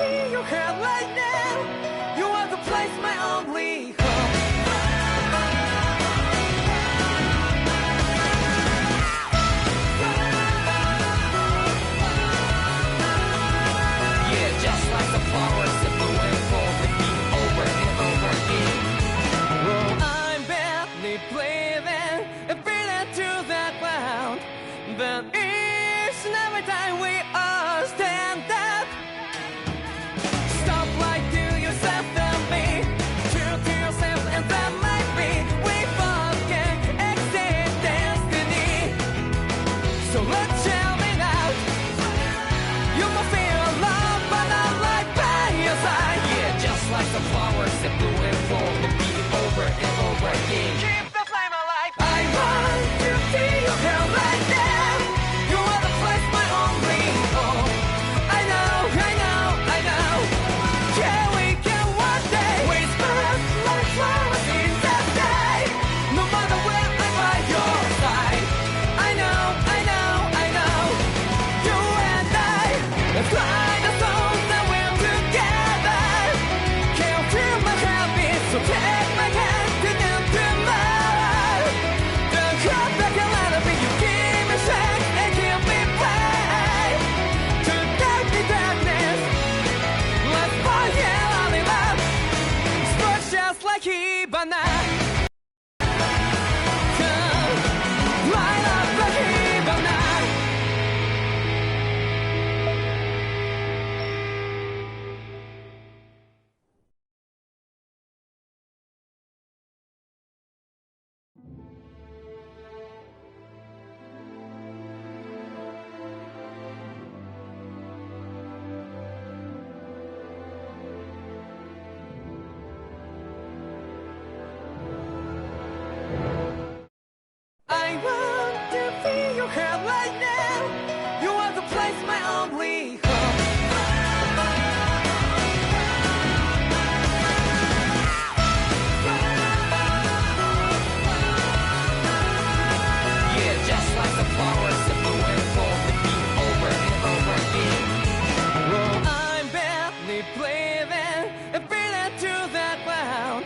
feel your head right now. You are the place, my only home. Yeah, just like the flowers that bloom and fall with me over and over again. Oh, I'm barely breathing and feeling to the ground, but each and every time we all stand up. Stop like to yourself and me, true to yourself, and that might be we forget exist destiny. So let's shout it out. You must feel love, but not like by your side. Yeah, just like the flowers that bloom and fall with me over and over again. Keep the flame alive. I want to see you here right now. You are the place, my only home. I know, I know, I know. Yeah, we can one day whisper like flowers in the day. No matter where I'm by your side. I know, I know, I know. You and I, let's fly the souls that we're together. Can't feel my heartbeat, so take my hand to the tomorrow. The crowd back a lot of it, you give me strength and give me pain. To darkness, let's forget all in love. Sparks just like Hibana. Come, light up like Hibana. I want to feel your head right now. You are the place, my only home. Yeah, just like the flowers that bloom and fall with me over and over again. Oh, I'm barely breathing and feeling to the ground,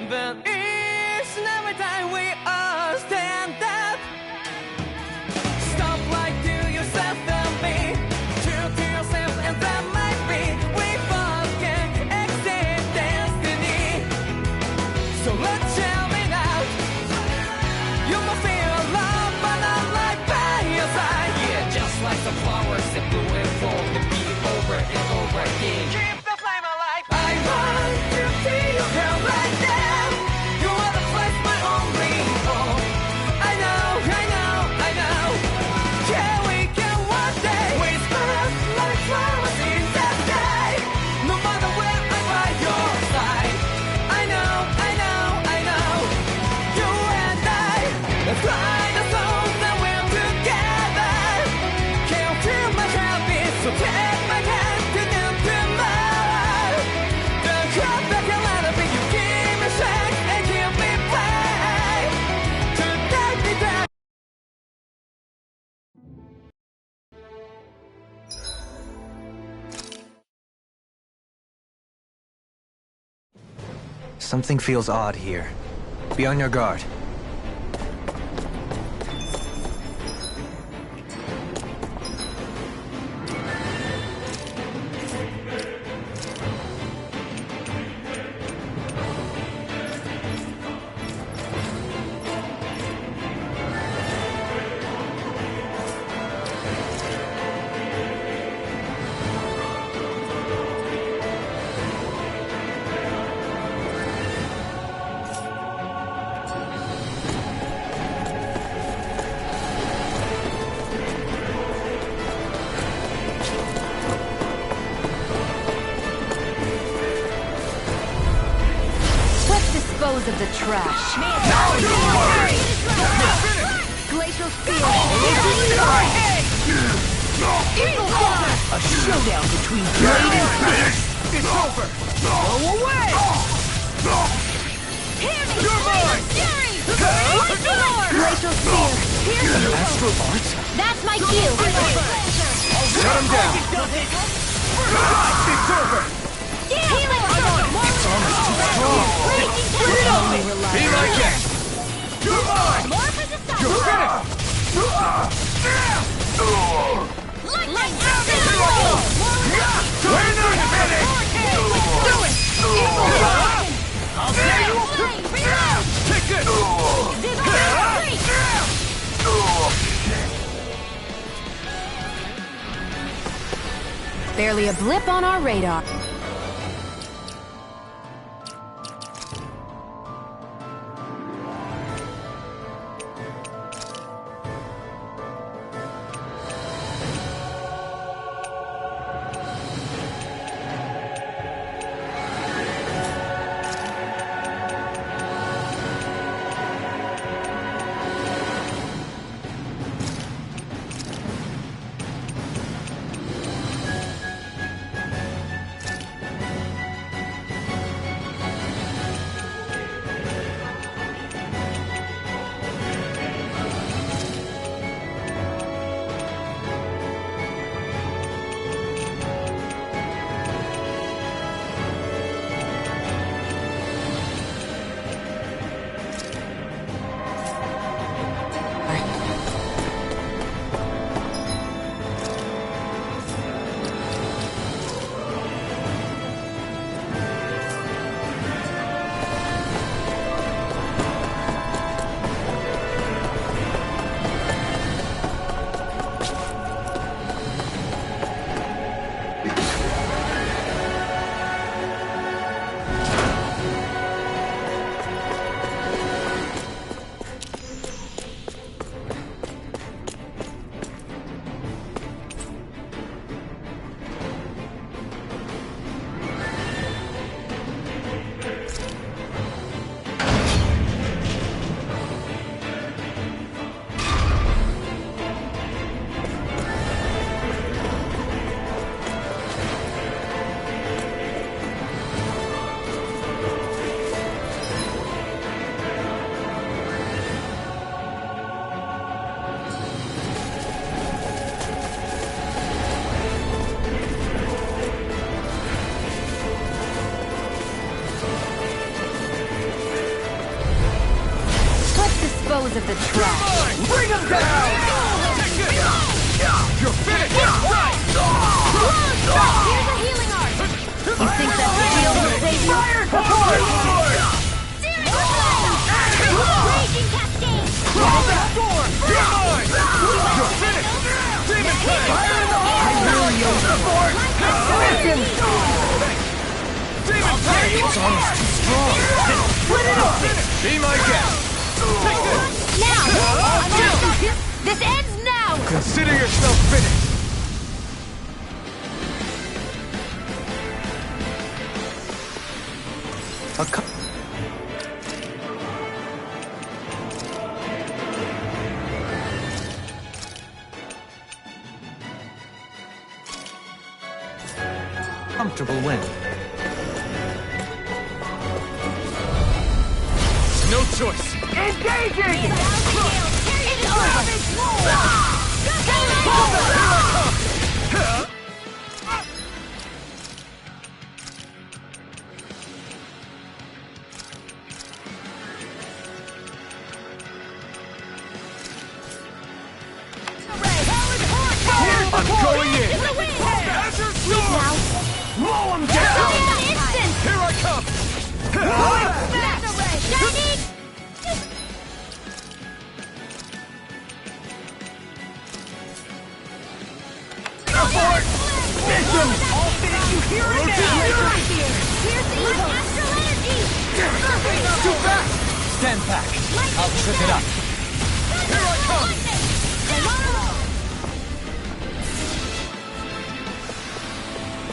but each and every time we all stand up. Stop like to yourself and me, true to yourself, and that might be we forget exist destiny. So let's shout it out. You must feel love, but not like by your side. Yeah, just like the flowers that bloom and fall with me over and over again. Keep the flame alive. I want to see you here right now. You are the place, my only home. I know, I know, I know. Yeah, we can one day whisper like flowers in the day. No matter where I'm by your side. I know, I know, I know. You and I, let's fly the souls that we're together. Can't feel my heartbeat, so take my hand to the tomorrow. The crowd back a lot of it, you give me strength and give me pain. To take me down. Something feels odd here. Be on your guard. Dispose of the trash. Glacial Steel. Eagle Father. A showdown between Blade and Fist. It's over. Go away. Hear me. You're mine. Fury. Once more. Glacial Spear. Here's you. Astral Arts? That's my cue. Shut him down. It's over! Healing sword! It's almost too strong! Be my guest! You're mine! More for the sun! You're finished! Light action! We're not finished! Do it! I'll tear you apart! Take it! Barely a blip on our radar. Dispose of the trash. Bring him down! You're finished! Here's a healing art. You think that shield will save you? Raging cascade. Storm! You're mine! You're finished! Demon King! I will use the force! Listen! Demon King! It's almost too strong! Split it up! Be my guest! Now! This ends now! Consider yourself finished! Comfortable win. No choice! Engaging! It's over! I'm going in! Azure Storm! Blow him down! Here I come! Abort! Mission! I'll finish you here and now! Too fast! Stand back. I'll trip it up. Here I come!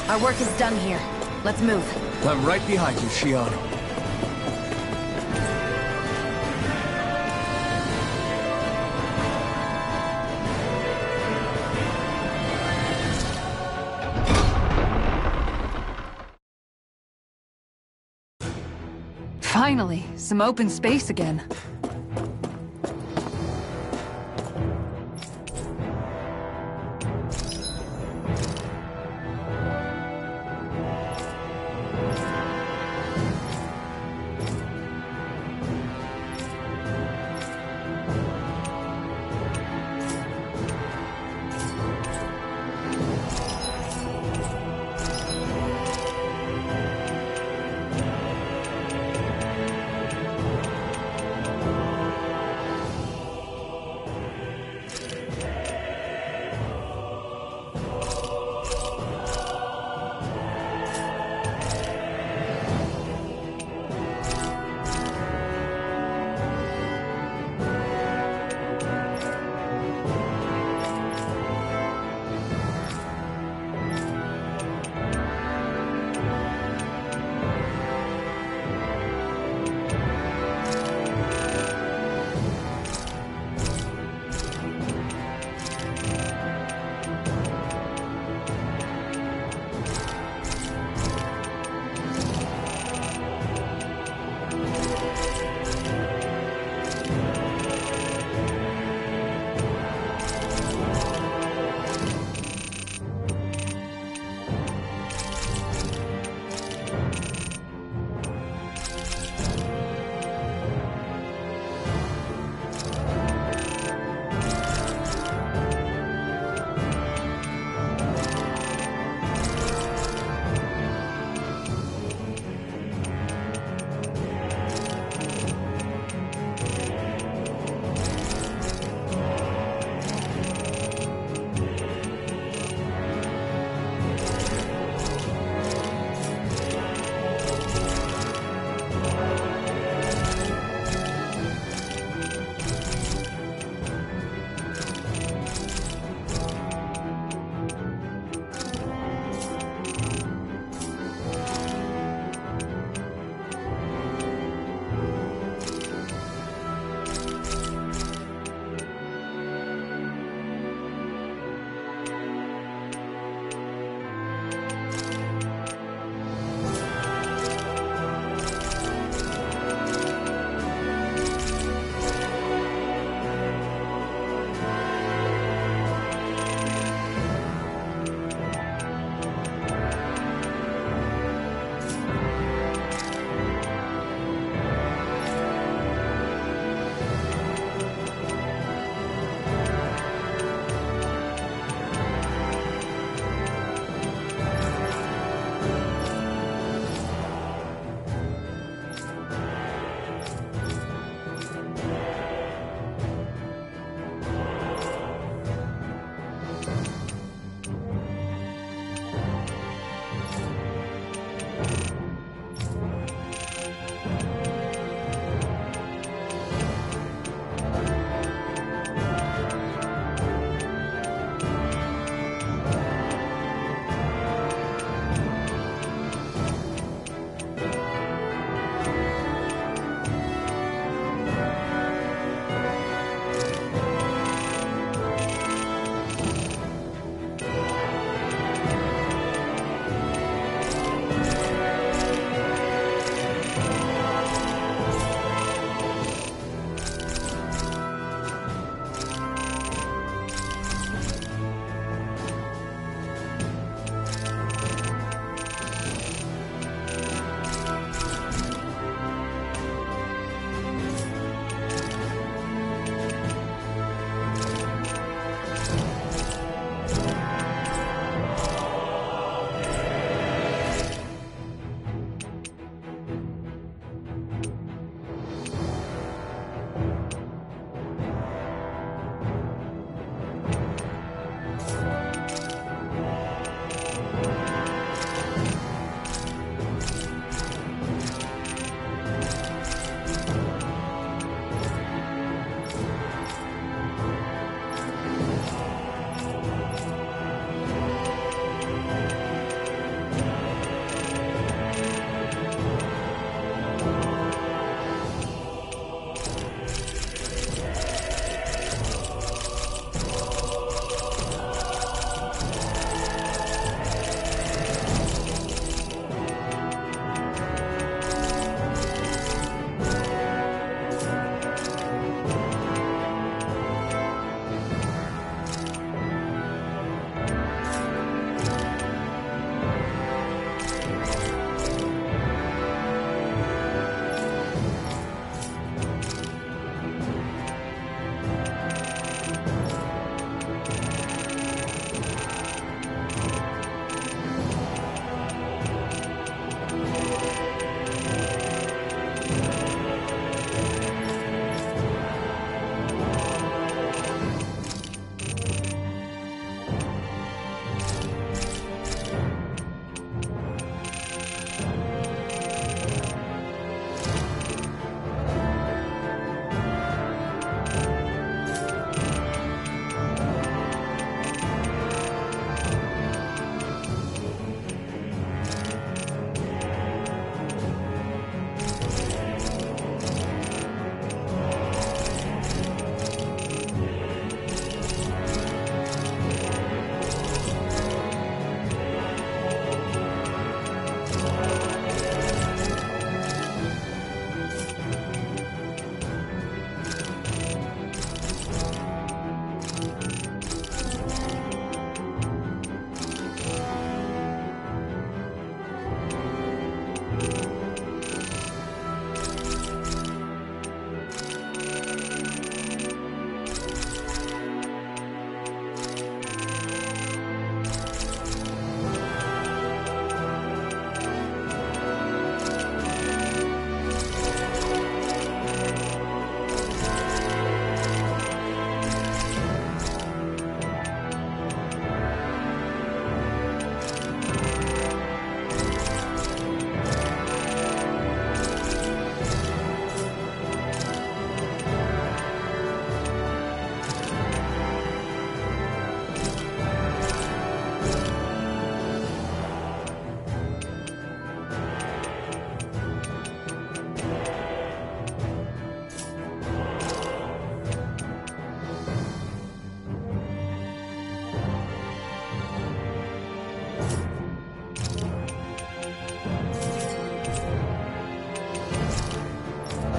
Our work is done here. Let's move. I'm right behind you, Shion. Finally, some open space again.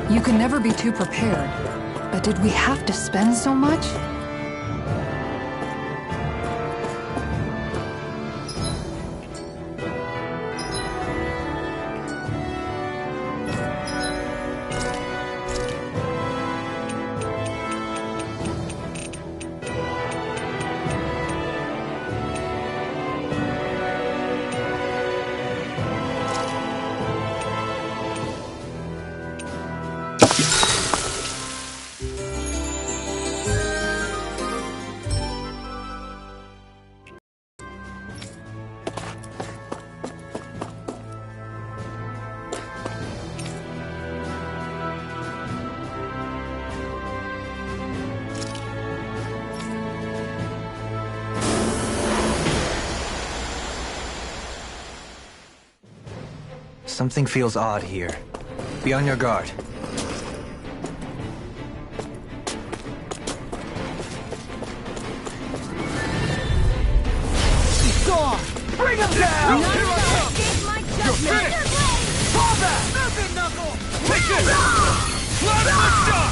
You can never be too prepared. But did we have to spend so much? Something feels odd here. Be on your guard. He's gone! Bring him down! You're finished! Combat! Nothing, Knuckle! Take this! Cloud of the Star!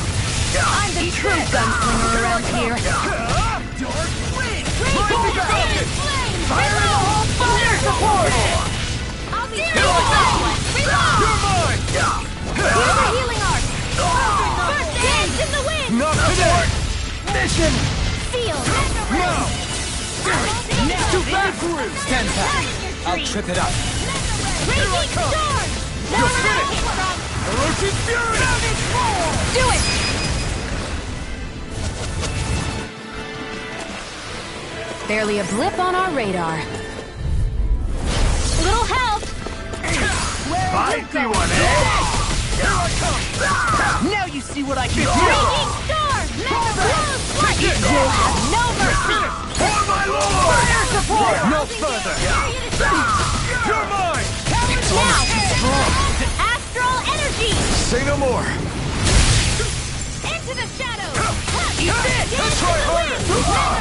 I'm the true gunslinger around here. Dark Wind! Rainbow Falcon! Fire in the whole fire support! I'll be Reload! You're mine! Here's a healing arc! First dance in the wind! Not today! Mission! Seal! Now! Too bad for him! Stand back. I'll trip it up. Raging storm! You're finished! Elusive Fury! Do it! Barely a blip on our radar. Little help! Spicy one, eh? Here I come! Now you see what I can do! Raging storm! You'll have no mercy! For my lord! Fire support! No further! You're mine! Now! Astral energy! Say no more! Into the shadows! Eat it! Let's try harder!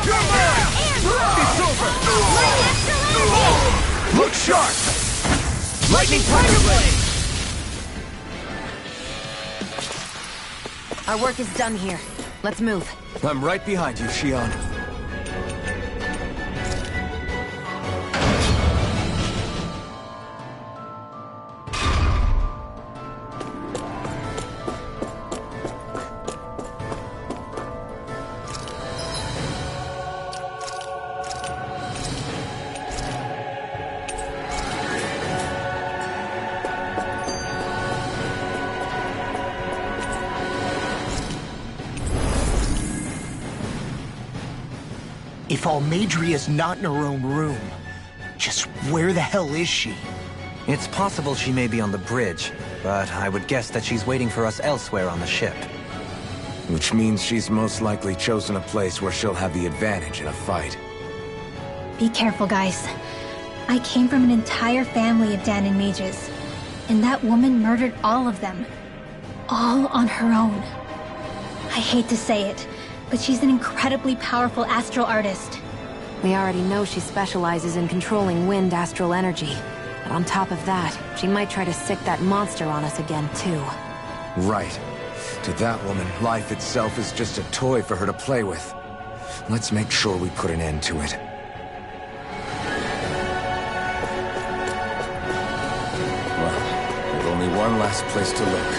You're mine! It's over! Astral energy! Look sharp! Lightning Tiger Blade! Our work is done here. Let's move. I'm right behind you, Xion. If Almeidria's not in her own room, just where the hell is she? It's possible she may be on the bridge, but I would guess that she's waiting for us elsewhere on the ship. Which means she's most likely chosen a place where she'll have the advantage in a fight. Be careful, guys. I came from an entire family of Dahnan mages, and that woman murdered all of them. All on her own. I hate to say it, but she's an incredibly powerful astral artist. We already know she specializes in controlling wind astral energy. But on top of that, she might try to sick that monster on us again, too. Right. To that woman, life itself is just a toy for her to play with. Let's make sure we put an end to it. Well, there's only one last place to look.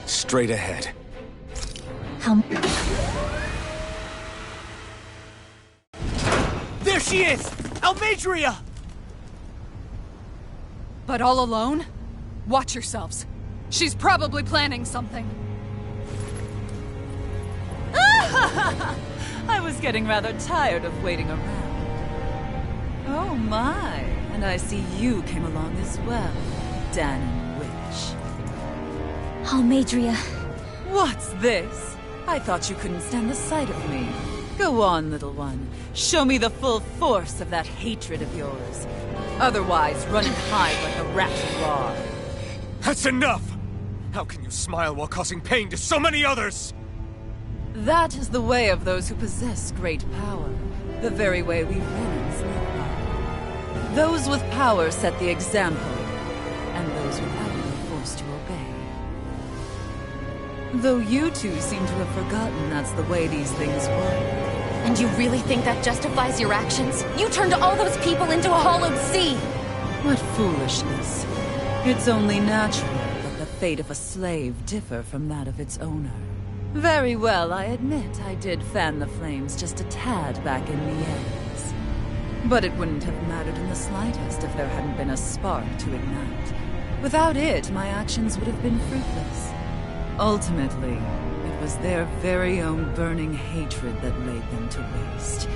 Straight ahead. There she is! Almeidria! But all alone? Watch yourselves. She's probably planning something. I was getting rather tired of waiting around. Oh my, and I see you came along as well, Dahnan Witch. Almeidria. What's this? I thought you couldn't stand the sight of me. Go on, little one. Show me the full force of that hatred of yours. Otherwise, run and hide like a rat you are. That's enough! How can you smile while causing pain to so many others? That is the way of those who possess great power. The very way we Renans live by. Those with power set the example, and those without are forced to obey. Though you two seem to have forgotten that's the way these things work. And you really think that justifies your actions? You turned all those people into a hollowed sea! What foolishness. It's only natural that the fate of a slave differ from that of its owner. Very well, I admit I did fan the flames just a tad back in the ends. But it wouldn't have mattered in the slightest if there hadn't been a spark to ignite. Without it, my actions would have been fruitless. Ultimately, it was their very own burning hatred that laid them to waste.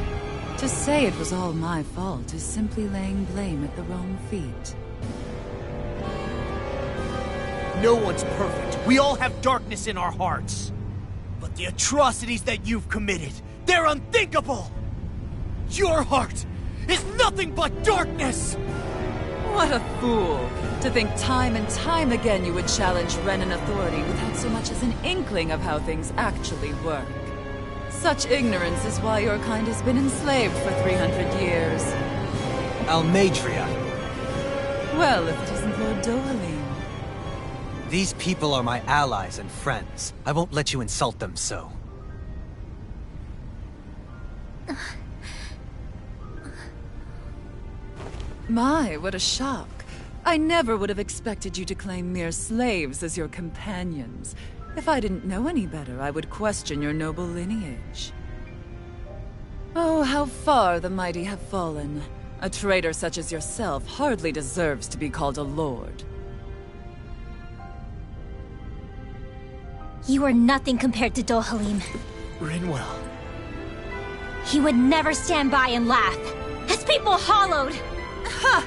To say it was all my fault is simply laying blame at the wrong feet. No one's perfect. We all have darkness in our hearts. But the atrocities that you've committed, they're unthinkable! Your heart is nothing but darkness! What a fool! To think time and time again you would challenge Renan authority without so much as an inkling of how things actually work. Such ignorance is why your kind has been enslaved for 300 years. Almeidrea. Well, if it isn't Lord Dohalim. These people are my allies and friends. I won't let you insult them so. My, what a shock. I never would have expected you to claim mere slaves as your companions. If I didn't know any better, I would question your noble lineage. Oh, how far the mighty have fallen. A traitor such as yourself hardly deserves to be called a lord. You are nothing compared to Dohalim. Rinwell. He would never stand by and laugh. His people hollowed! Ha!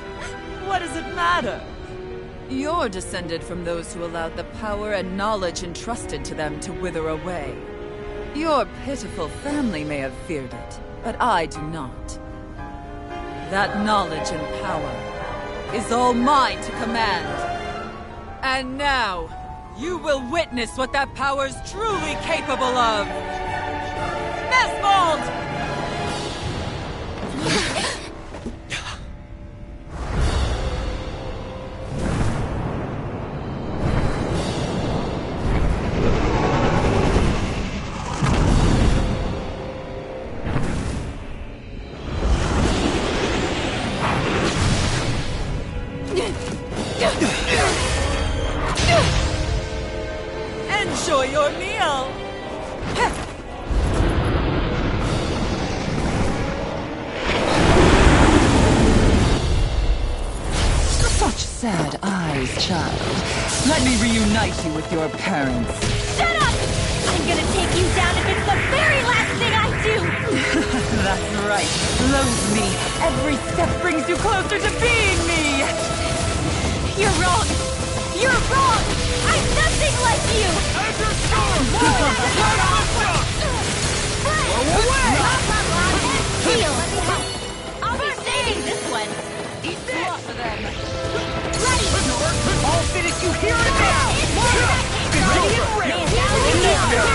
What does it matter? You're descended from those who allowed the power and knowledge entrusted to them to wither away. Your pitiful family may have feared it, but I do not. That knowledge and power is all mine to command. And now, you will witness what that power's truly capable of! Mesmold! Enjoy your meal! Such sad eyes, child. Let me reunite you with your parents. Shut up! I'm gonna take you down if it's the very last thing I do! That's right. Loathe me. Every step brings you closer to being me! You're wrong! You're wrong! I'm nothing like you! Heal! I'll be saving this one! Eat slop for them! Ready! I'll finish you here and now! Ready and ready!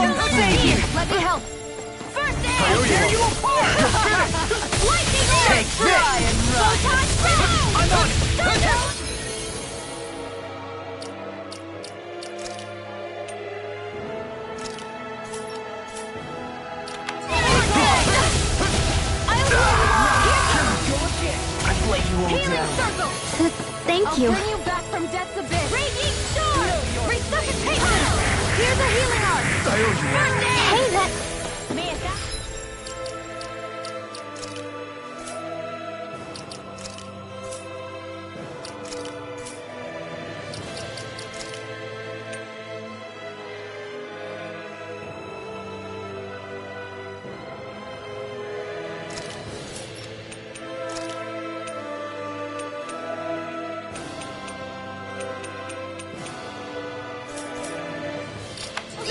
First aid! Let me help! First aid! I'll tear you apart! Lightning orb! Take this! Photon blast! I'm on it! you all down. Circle! Thank you. I'll bring you back from death's abyss. Raging Storm! Resuscitation! Here's a healing art! I owe you one. Hey, that...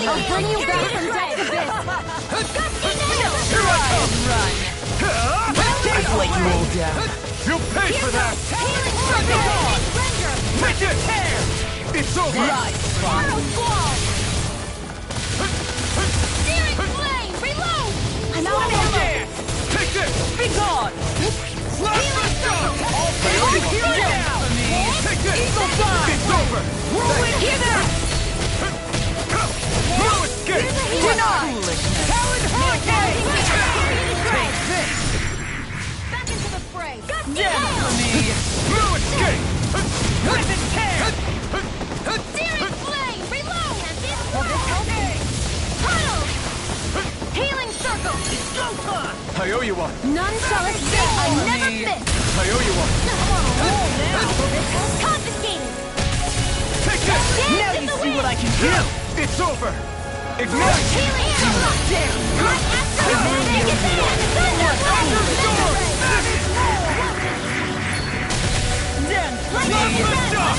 I'll bring you back from death's abyss. I've let you all down. You'll pay for that! Take it! It's over! Auto Squall! Searing Flame! Reload! I'm out of ammo! Take this! Be gone! Healing Storm! Take this! It's over! Hear that! No escape! Talon Hurricane! Take this! Back into the fray! No escape! Searing Flame! Reload! Tunnel! Healing Circle! I owe you one. None shall escape! I never miss! I owe you one. Confiscated! Take this! Now you see what I can do! It's over! Ignite! Healing Circle! My Astromagnetic Advance!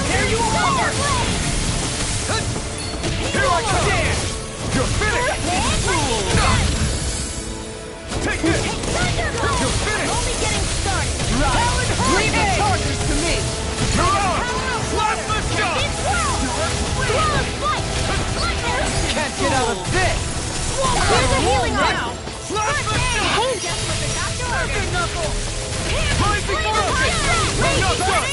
There you are! Here I come! You're finished! Take this! You're finished! Only getting started! Leave the charges to me! You're on! Plasma shot! Can't get out of this! Here's a healing art! Plasma shot! Hey, just with the doctor! Perfect knuckle! Rising focus! I'm not done!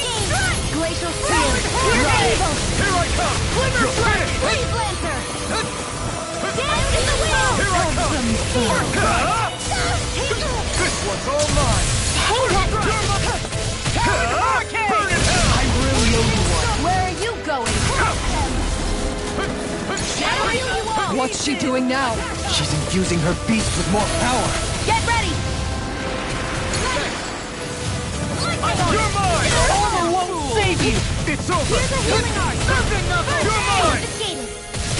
Glacial Spear! Here I come! You're finished! Freeze Lancer! Dance in the wind! Here I come! This one's all mine! Hey, that... Burn it hell! I really owe you one. Where are you going? I'll heal you all! What's she doing now? She's infusing her beast with more power. Get ready! You're mine! Armor won't save you! It's over! Here's a healing art! Perfect knuckle! You're mine! Confiscated!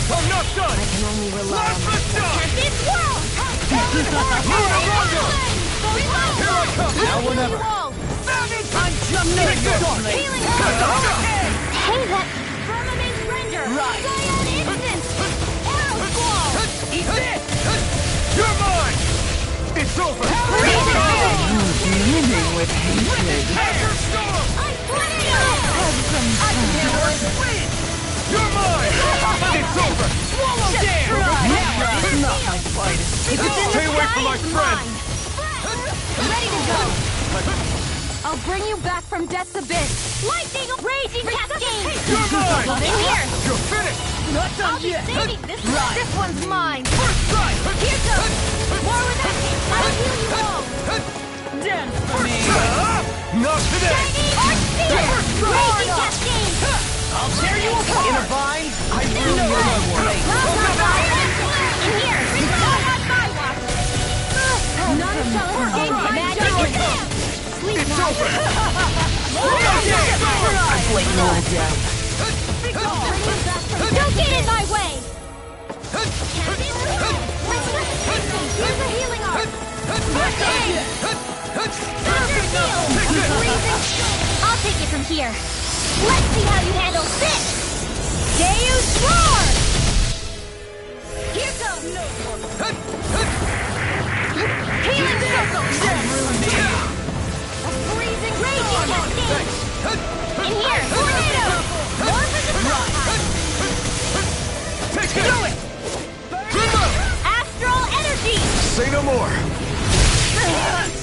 I'm not done! I can only rely on Plasma shot! this world! Murorango! Here I come! Now or never! I'm just getting started! Healing art! Hey, that... Firmament Render! Right! Cyan Instant! Arrow Squall! Eat this! You're mine! It's over! Beaming with hatred. Azure Storm! I fled it out! I can never win! You're mine! It's over! Swallow dare! It's not my fight. Stay away from my friend! Ready to go! I'll bring you back from death's abyss. Lightning Raging Cascade! You're mine! In here! You're finished! Not done yet! Saving this one! This one's mine. First strike! Here goes! More with action! I'll heal you all! Dance for me! Not today! Shiny Arc Sphere! Raging Cascade! I'll tear you apart! In a vine, I will know my worth. In here! Not on my watch! None shall escape Magic Advance! Sleep It's now! over! I've laid you all down. Don't get in my way! Here's a healing art! I'll take it from here. Let's see how you handle this! Deus Roar! Here goes! Healing Circle! A freezing raging cascade! In here! Tornado! More for the Take it! Do it! Astral Energy! Say no more!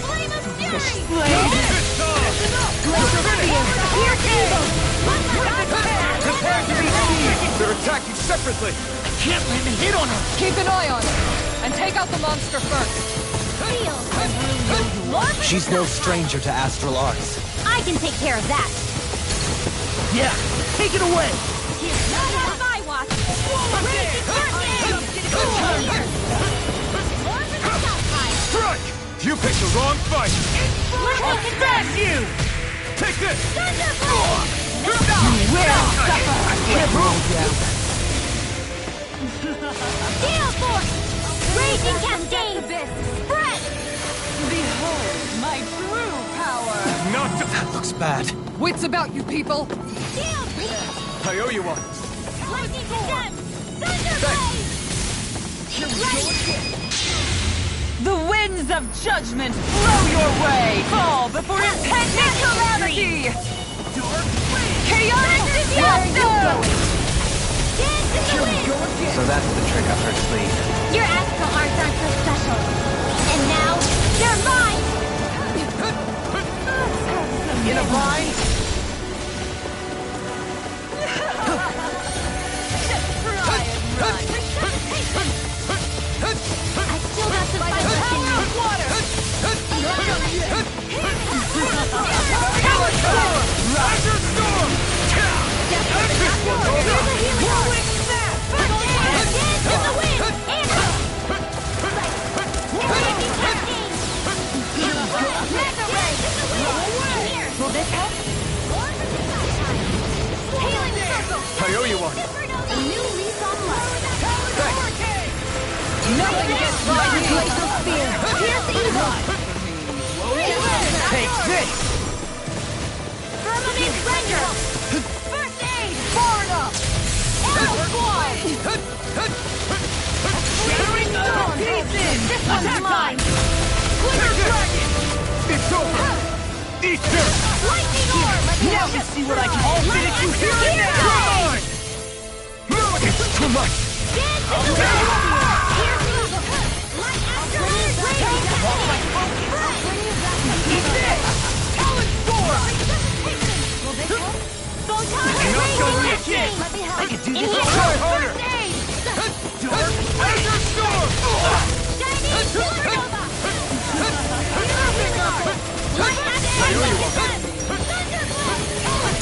Flame of Fury! It's time! Glacial Spear! Here goes! Prepare to be seized! They're attacking separately! Can't let me hit on her! Keep an eye on her. And take out the monster first. Steel! She's no stranger to astral arts. I I can take care of that. Yeah, take it away! Not on my watch. Strike! You picked the wrong fight! I'll Smash you! Take this! You will suffer! Gale Force! Raging Cascade! Spread! Behold my true power! Not to... That looks bad. Wits about you people! Gale Beast! I owe you one. Lightning Condemn! Thunderblade! The winds of judgment blow your way! Fall before impending calamity! Chaotic disaster! Dance in the wind! So that's the trick up her sleeve. Your astral arts aren't so special. And now, they're mine! In a bind? I still got some fight left in me. Azure Storm! Here's a healing art. Dance in the wind! And Lightning Cascade! Mega Ray! Here! Will this help? Healing Circle! I owe you one. A new lease on life. Nothing gets by me! Spear! Piercing Hook! Take this! Firmament Render! First Aid! Far enough! Arrow Squad! Shattering Storm! This one's mine! Glitter Dragon! It's over! Eat this! Lightning Orb! Now you see what I can all finish you here and now! It's too much! Dance in the wind! Piercing Hook! Light Astral Raging Cascade! Eat this! Talon Storm! Will this help? Photon Not Raging going Cascade! again. Let me help. I can do this Enhance all harder. First Aid! Azure Storm! Shining Supernova! Healing Art! Light Astral Raging Thunderblade!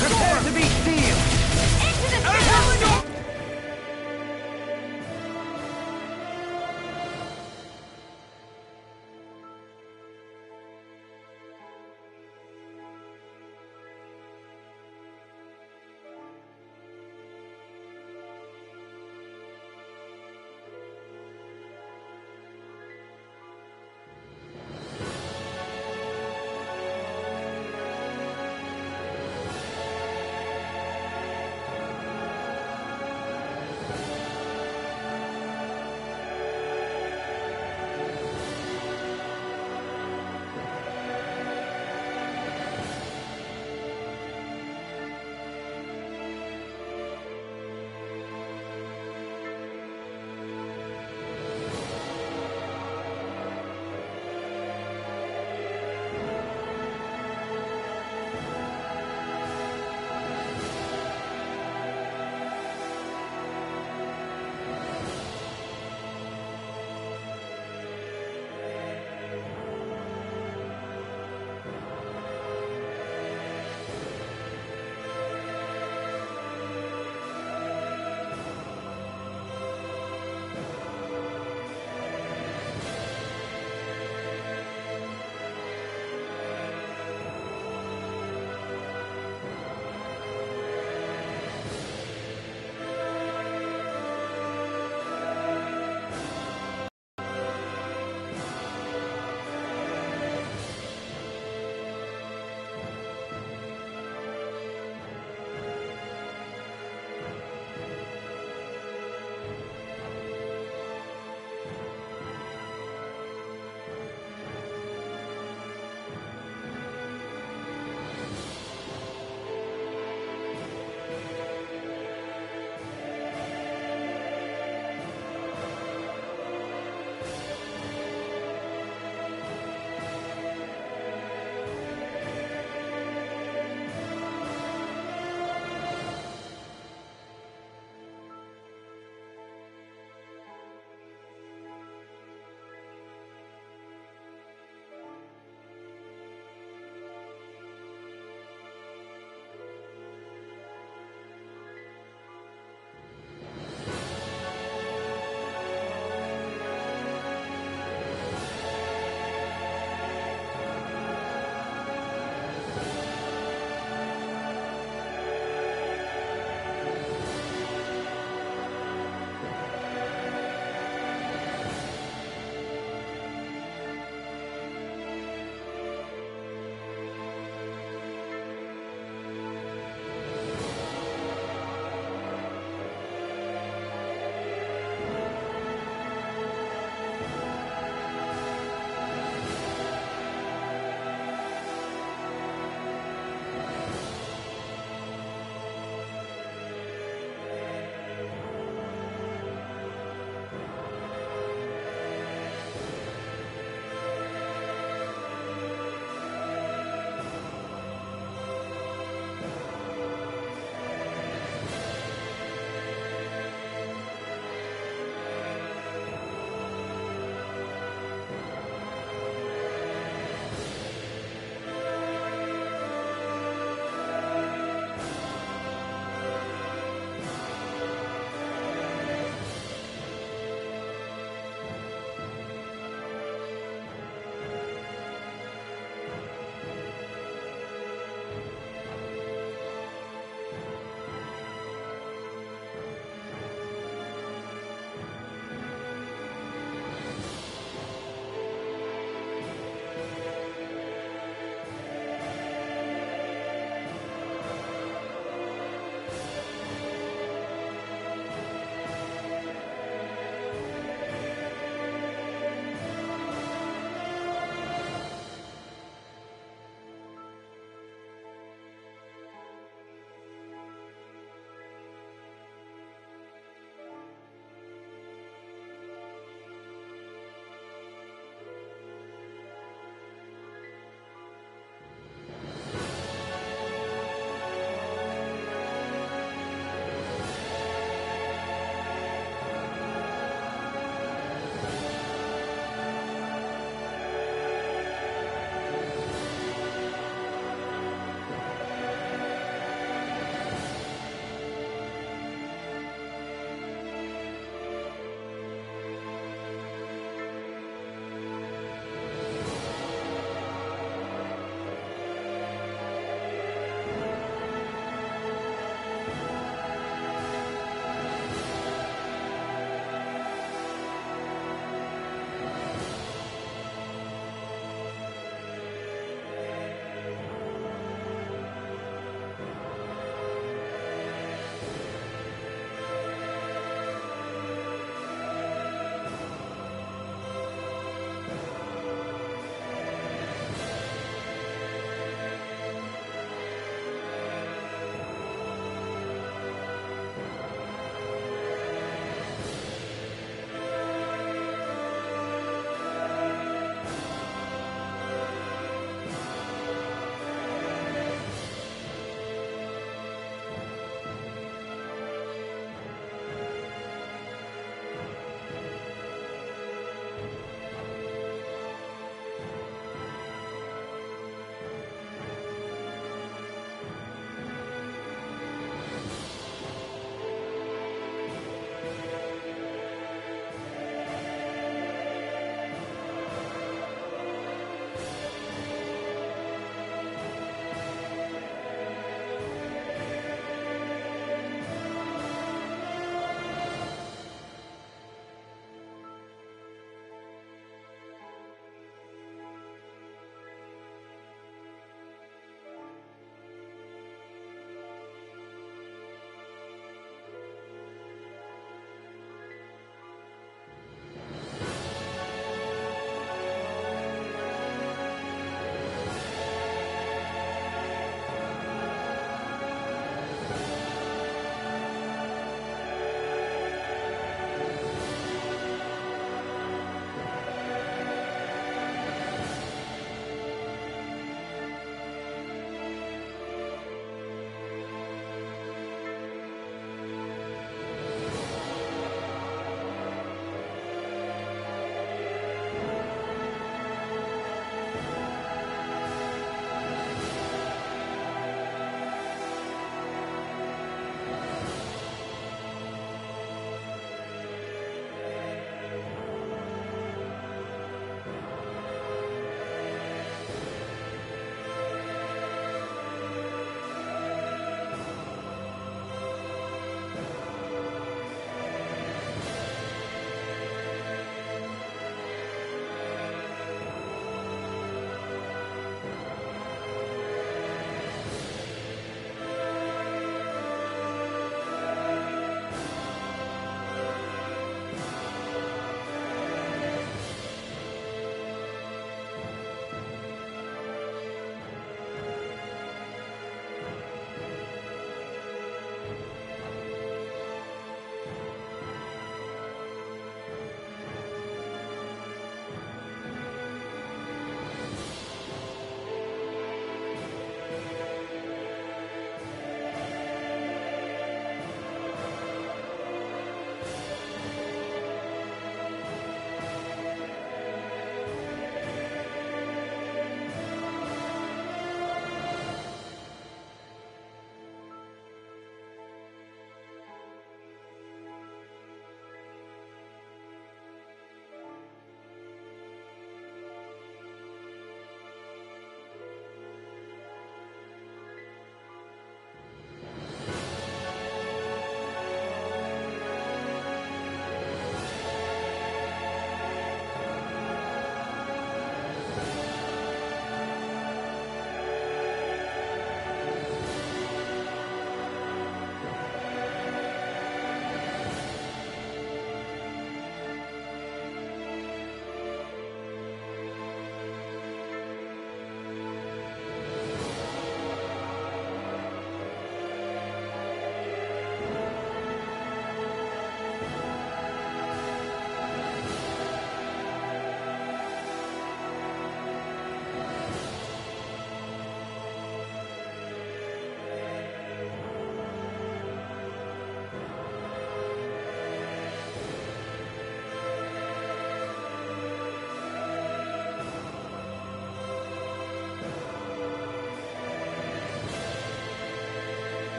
Prepare to be sealed! Into the Storm!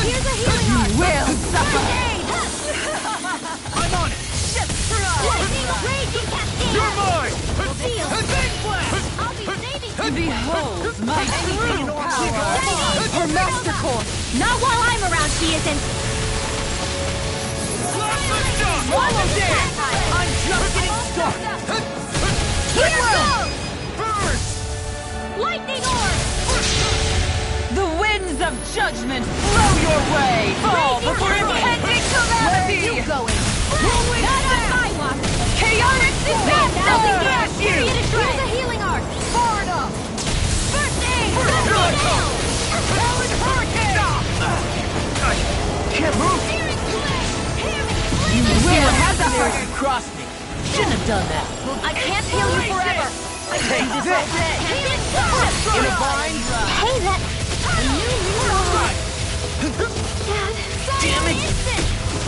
Here's a healing arc! Will suffer! I'm on it! Lightning raging cascade! You're mine! Seal! Big blast! I'll be saving you! Behold my true power! Her master core! Not while I'm around, she isn't! Almost there! I'm just getting started! Here goes! Burn! Lightning orb! The winds of judgment blow your way! Fall before impending calamity! Going! Not on my watch! Chaotic disaster! Period of dread! Here's a healing arc! Far enough! First aid! Good. Down! Howard Hurricane! I can't move! You Will has a first you crossed me! Shouldn't have done that! I can't heal you forever! Take this! Healing Get a vine! Hey, that... Dad, Damn it!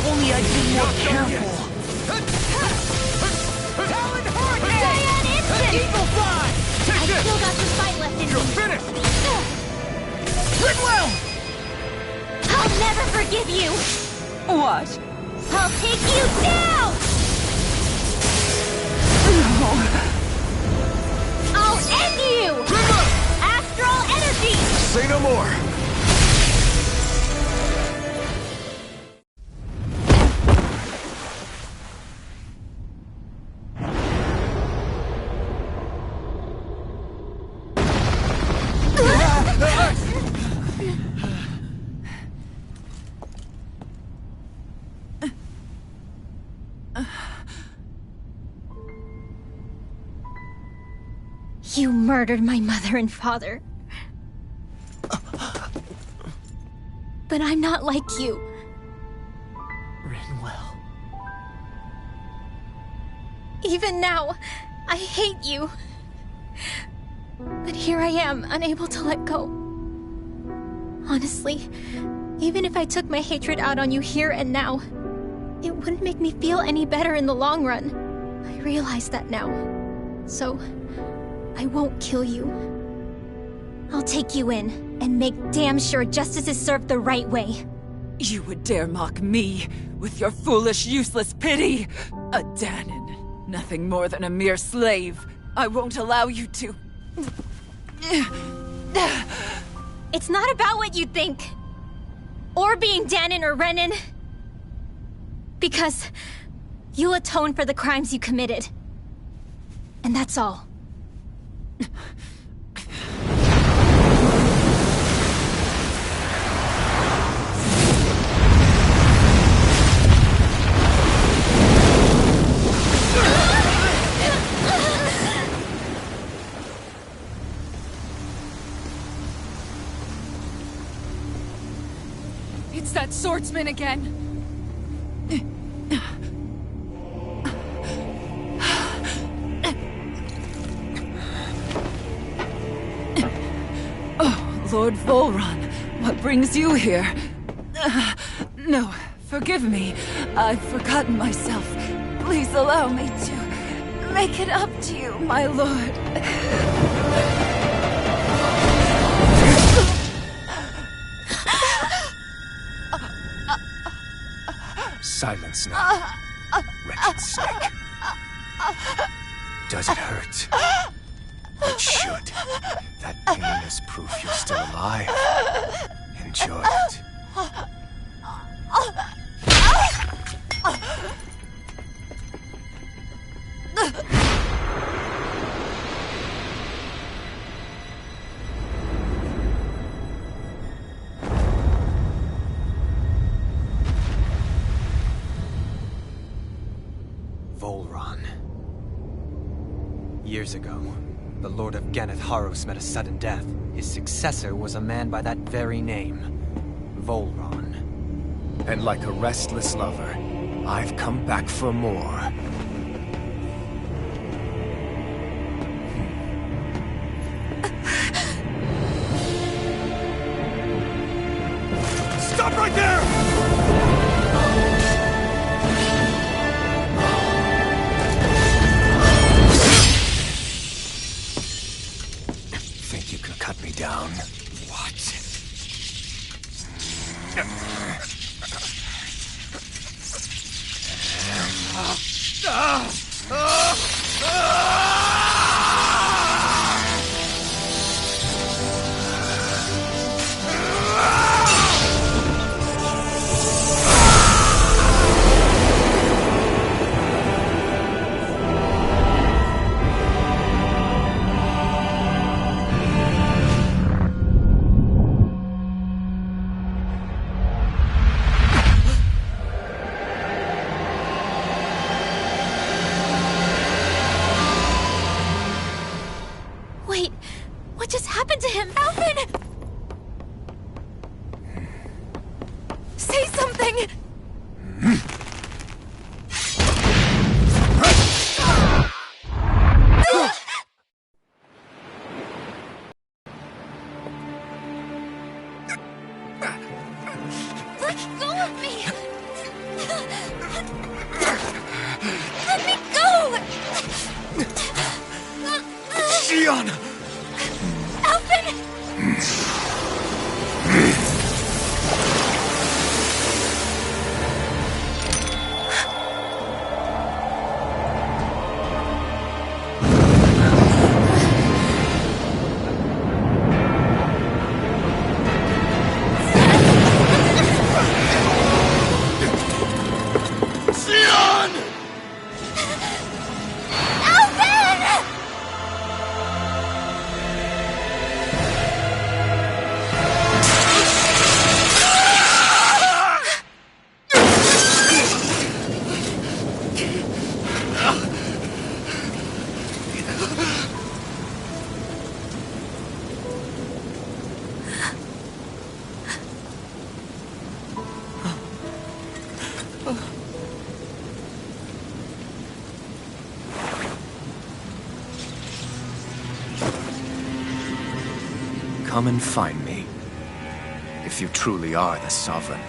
Only I'd be more careful! Howard Hurricane! Giant instant! Eagle Fly! I Take this! still got some fight left in You're me. finished! Goodwill! I'll never forgive you! What? I'll take you down! I'll end you! River! Astral energy! Say no more. You murdered my mother and father. But I'm not like you. Rinwell. Even now, I hate you. But here I am, unable to let go. Honestly, even if I took my hatred out on you here and now, it wouldn't make me feel any better in the long run. I realize that now. So, I won't kill you. I'll take you in and make damn sure justice is served the right way. You would dare mock me with your foolish, useless pity? A Danon, nothing more than a mere slave. I won't allow you to. It's not about what you think. Or being Danon or Renan. Because you'll atone for the crimes you committed. And that's all. It's that swordsman again. Oh, Lord Volron, what brings you here? No, forgive me. I've forgotten myself. Please allow me to make it up to you, my lord. Silence now, wretched snake. Does it hurt? It should. That pain is proof you're still alive. Enjoy it. Volron. Years ago, the Lord of Ganeth Haros met a sudden death. His successor was a man by that very name, Volron. And like a restless lover, I've come back for more. Stop right there! Think you can cut me down? What? Go with me! Let me go! Shionne! Alphen! Come and find me, if you truly are the Sovereign.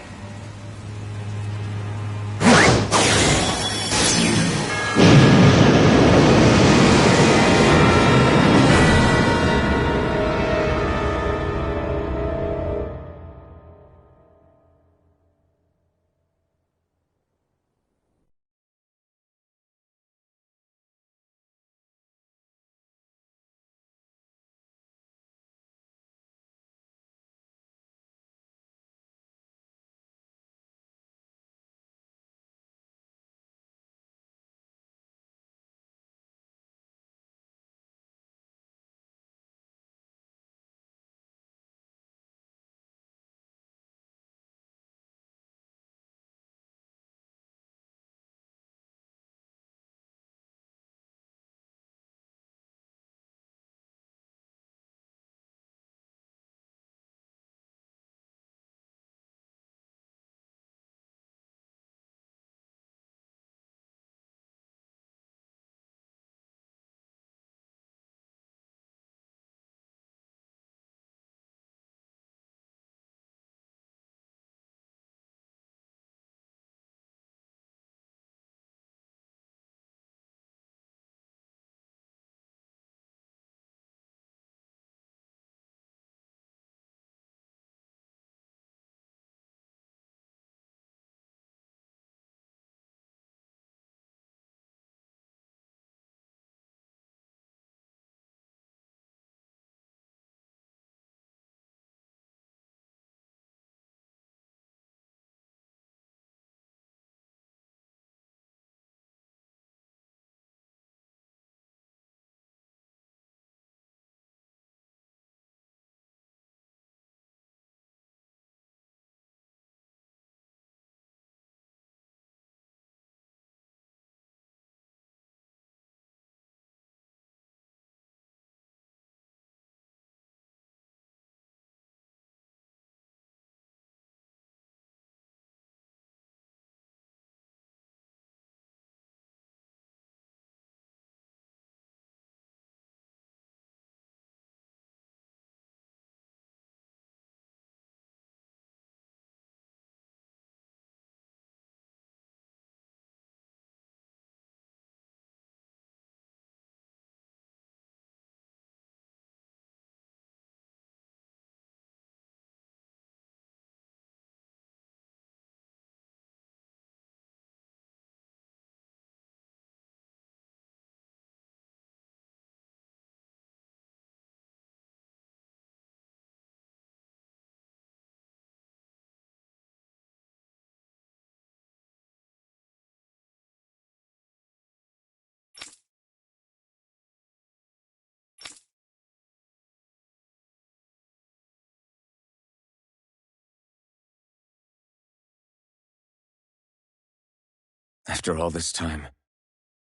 After all this time,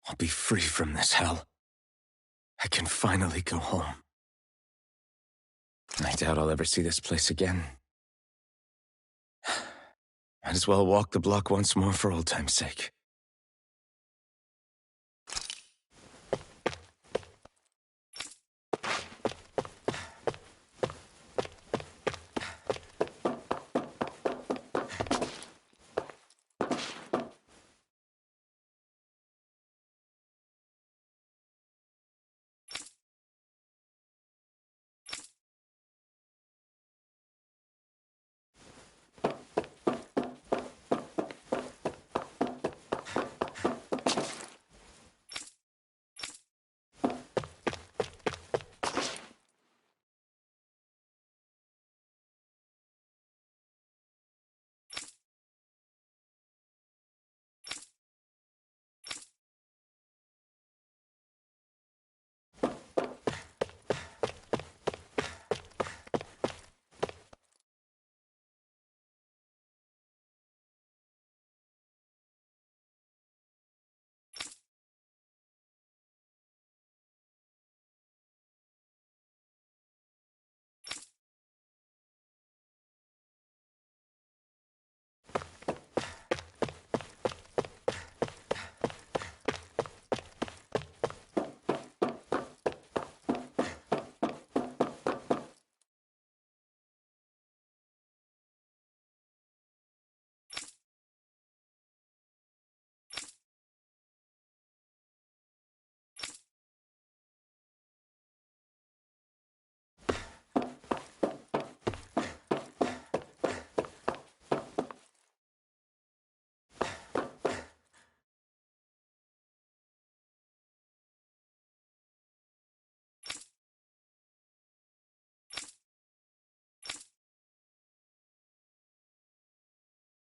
I'll be free from this hell. I can finally go home. I doubt I'll ever see this place again. Might as well walk the block once more for old time's sake.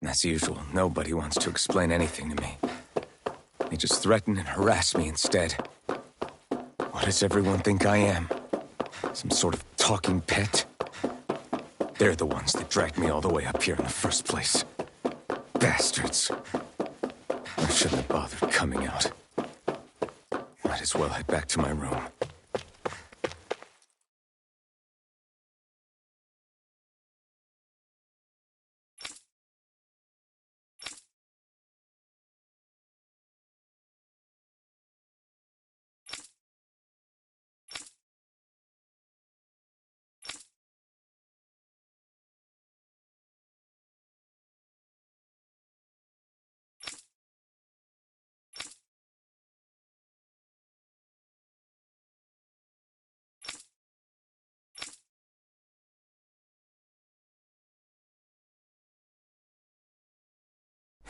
As usual, nobody wants to explain anything to me. They just threaten and harass me instead. What does everyone think I am? Some sort of talking pet? They're the ones that dragged me all the way up here in the first place. Bastards. I shouldn't have bothered coming out. Might as well head back to my room.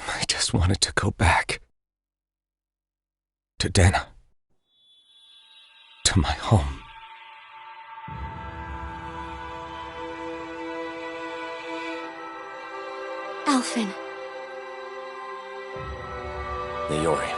I just wanted to go back. To Dana. To my home. Alphen. Leori.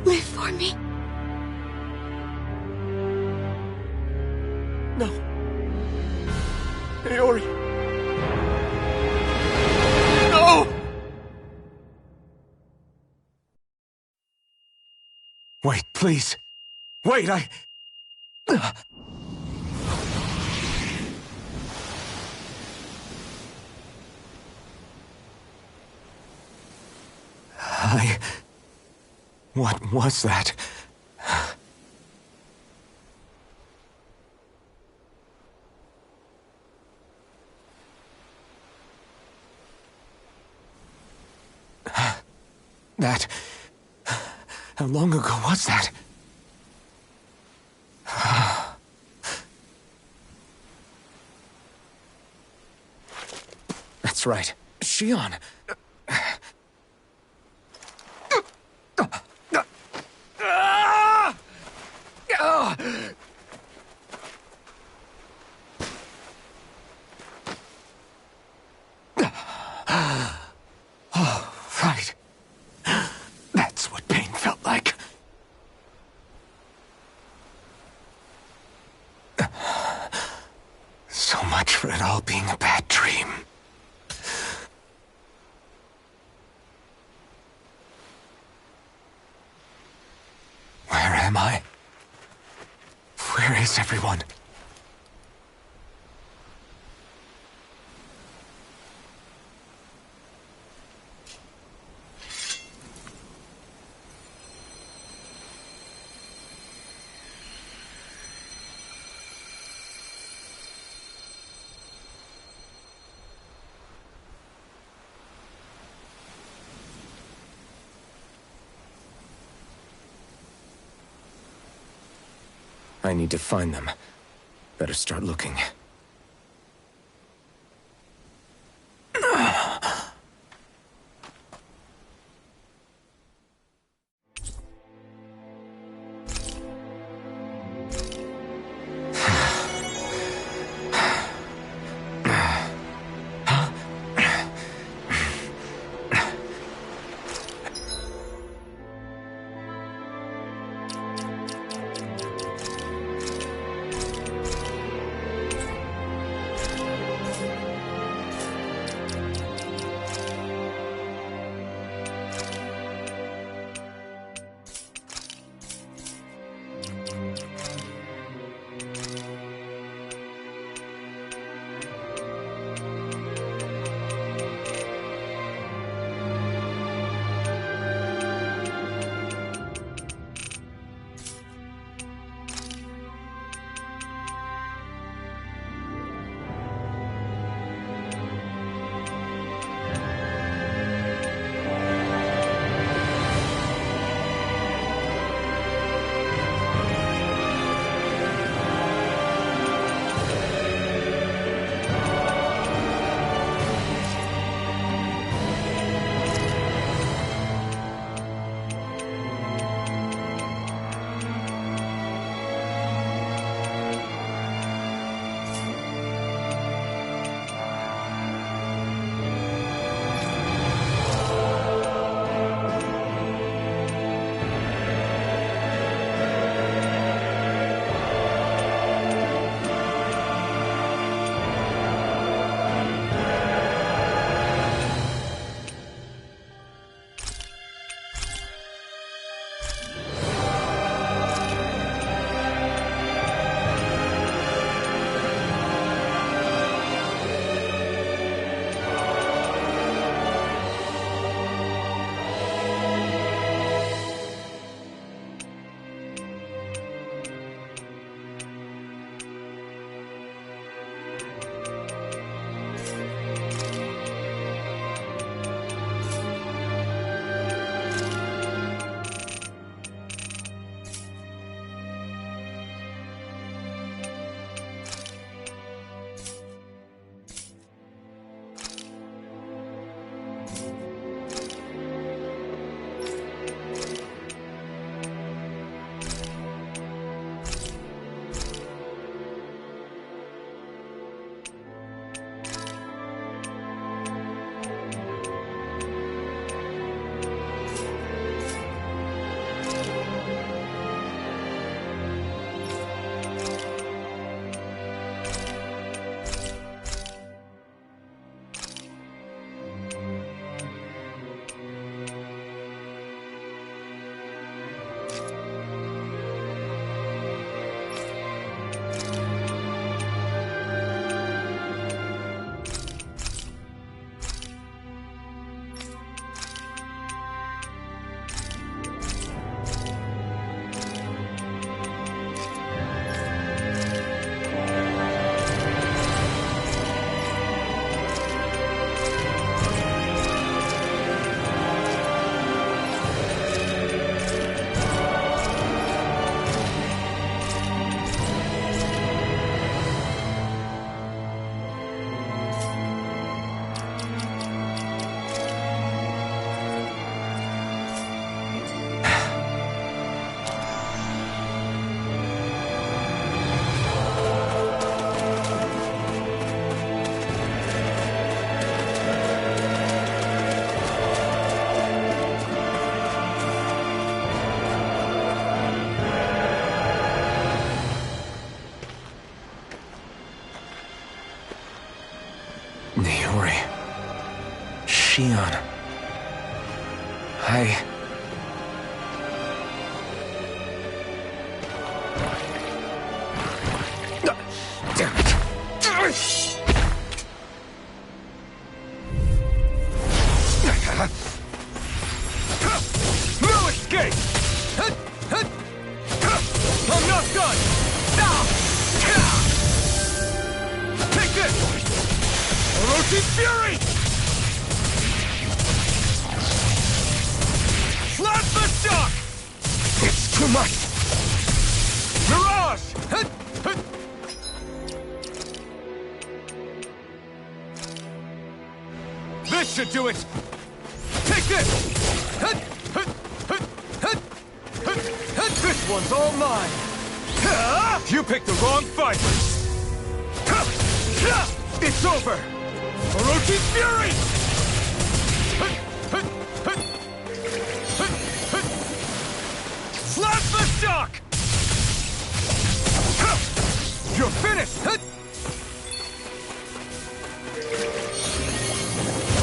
Live for me. No. Leori. No! Wait, please. Wait, I... What was that? That... How long ago was that? That's right. Shion. Oh, right. That's what pain felt like. So much for it all being a bad dream. Where am I? Where is everyone? I need to find them. Better start looking. Shion. Damn it. No escape! I'm not done! Take this! Orochi's Fury! Plasma Shock! It's too much! Mirage! This should do it! Take this! This one's all mine! You picked the wrong fight! It's over! Orochi's Fury! Plasma Shock! You're finished!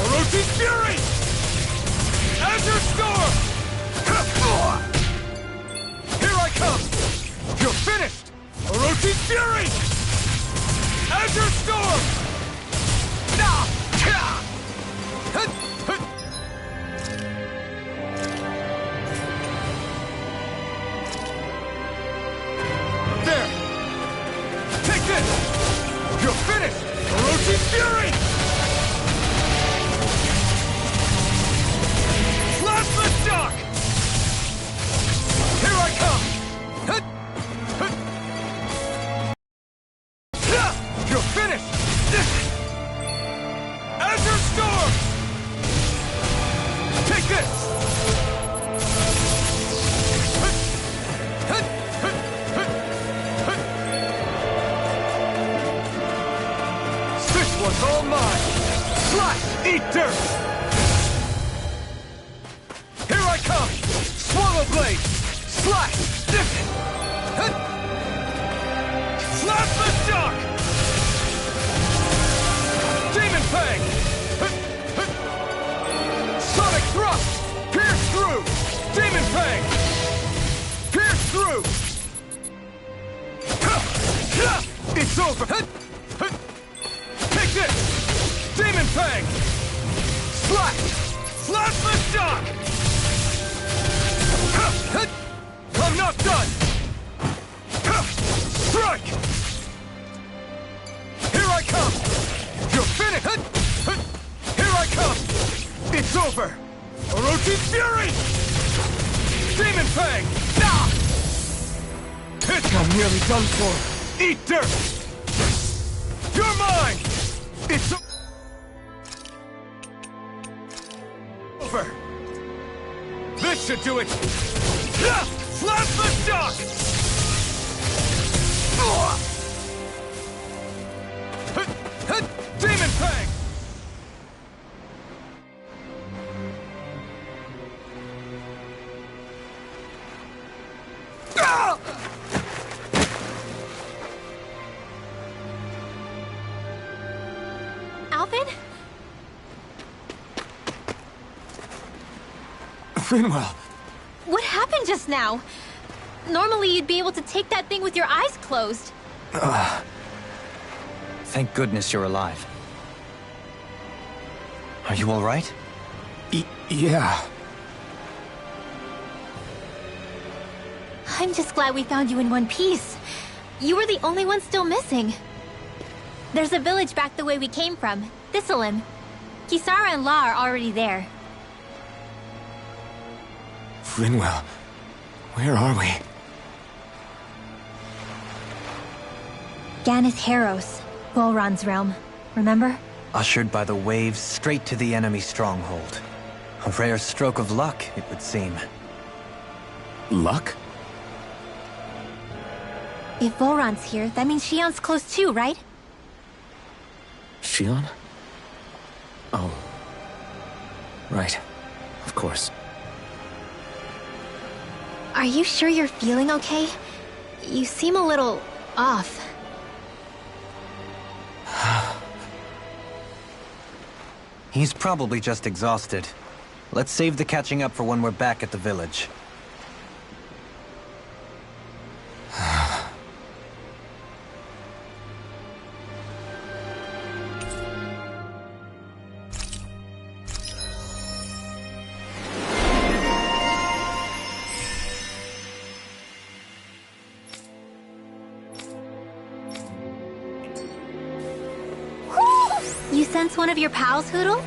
Orochi's Fury! Azure Storm! Here I come! You're finished! Orochi's Fury! Azure Storm! There! Take this! You're finished! Orochi's Fury! Plasma Shock! Here I come! You're finished! Azure Storm! Take this! This one's all mine! Slash! Eat dirt! Here I come! Swallow Blade! Slash! Plasma Shock! Demon Fang! Sonic Thrust! Pierce through! Demon Fang! Pierce through! It's over! Take this! Demon Fang! Slash! Plasma Shock! I'm not done! Strike! Here I come! You're finished! Here I come! It's over! Orochi's Fury! Demon Fang! I'm nearly done for! Eat dirt! You're mine! It's over! This should do it! Plasma Shock! Demon Fang! Alvin? Finwell! What happened just now? Normally you'd be able to take that thing with your eyes closed. Thank goodness you're alive. Are you all right? Yeah. I'm just glad we found you in one piece. You were the only one still missing. There's a village back the way we came from, Thistleim. Kisara and La are already there. Finwell, where are we? Ganeth Haros, Volron's realm. Remember? Ushered by the waves straight to the enemy stronghold. A rare stroke of luck, it would seem. Luck? If Volron's here, that means Shion's close too, right? Shion? Oh. Right. Of course. Are you sure you're feeling okay? You seem a little off. He's probably just exhausted. Let's save the catching up for when we're back at the village. You sense one of your pals, Hootle?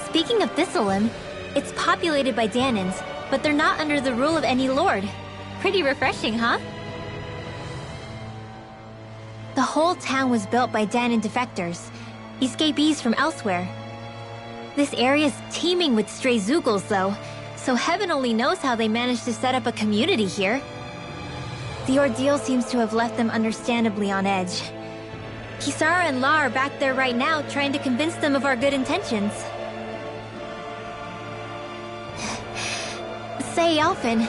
Speaking of Thistlelim, it's populated by Danans, but they're not under the rule of any lord. Pretty refreshing, huh? The whole town was built by Danan defectors, escapees from elsewhere. This area's teeming with stray Zeugles, though, so heaven only knows how they managed to set up a community here. The ordeal seems to have left them understandably on edge. Kisara and La are back there right now trying to convince them of our good intentions. Say, Elfin,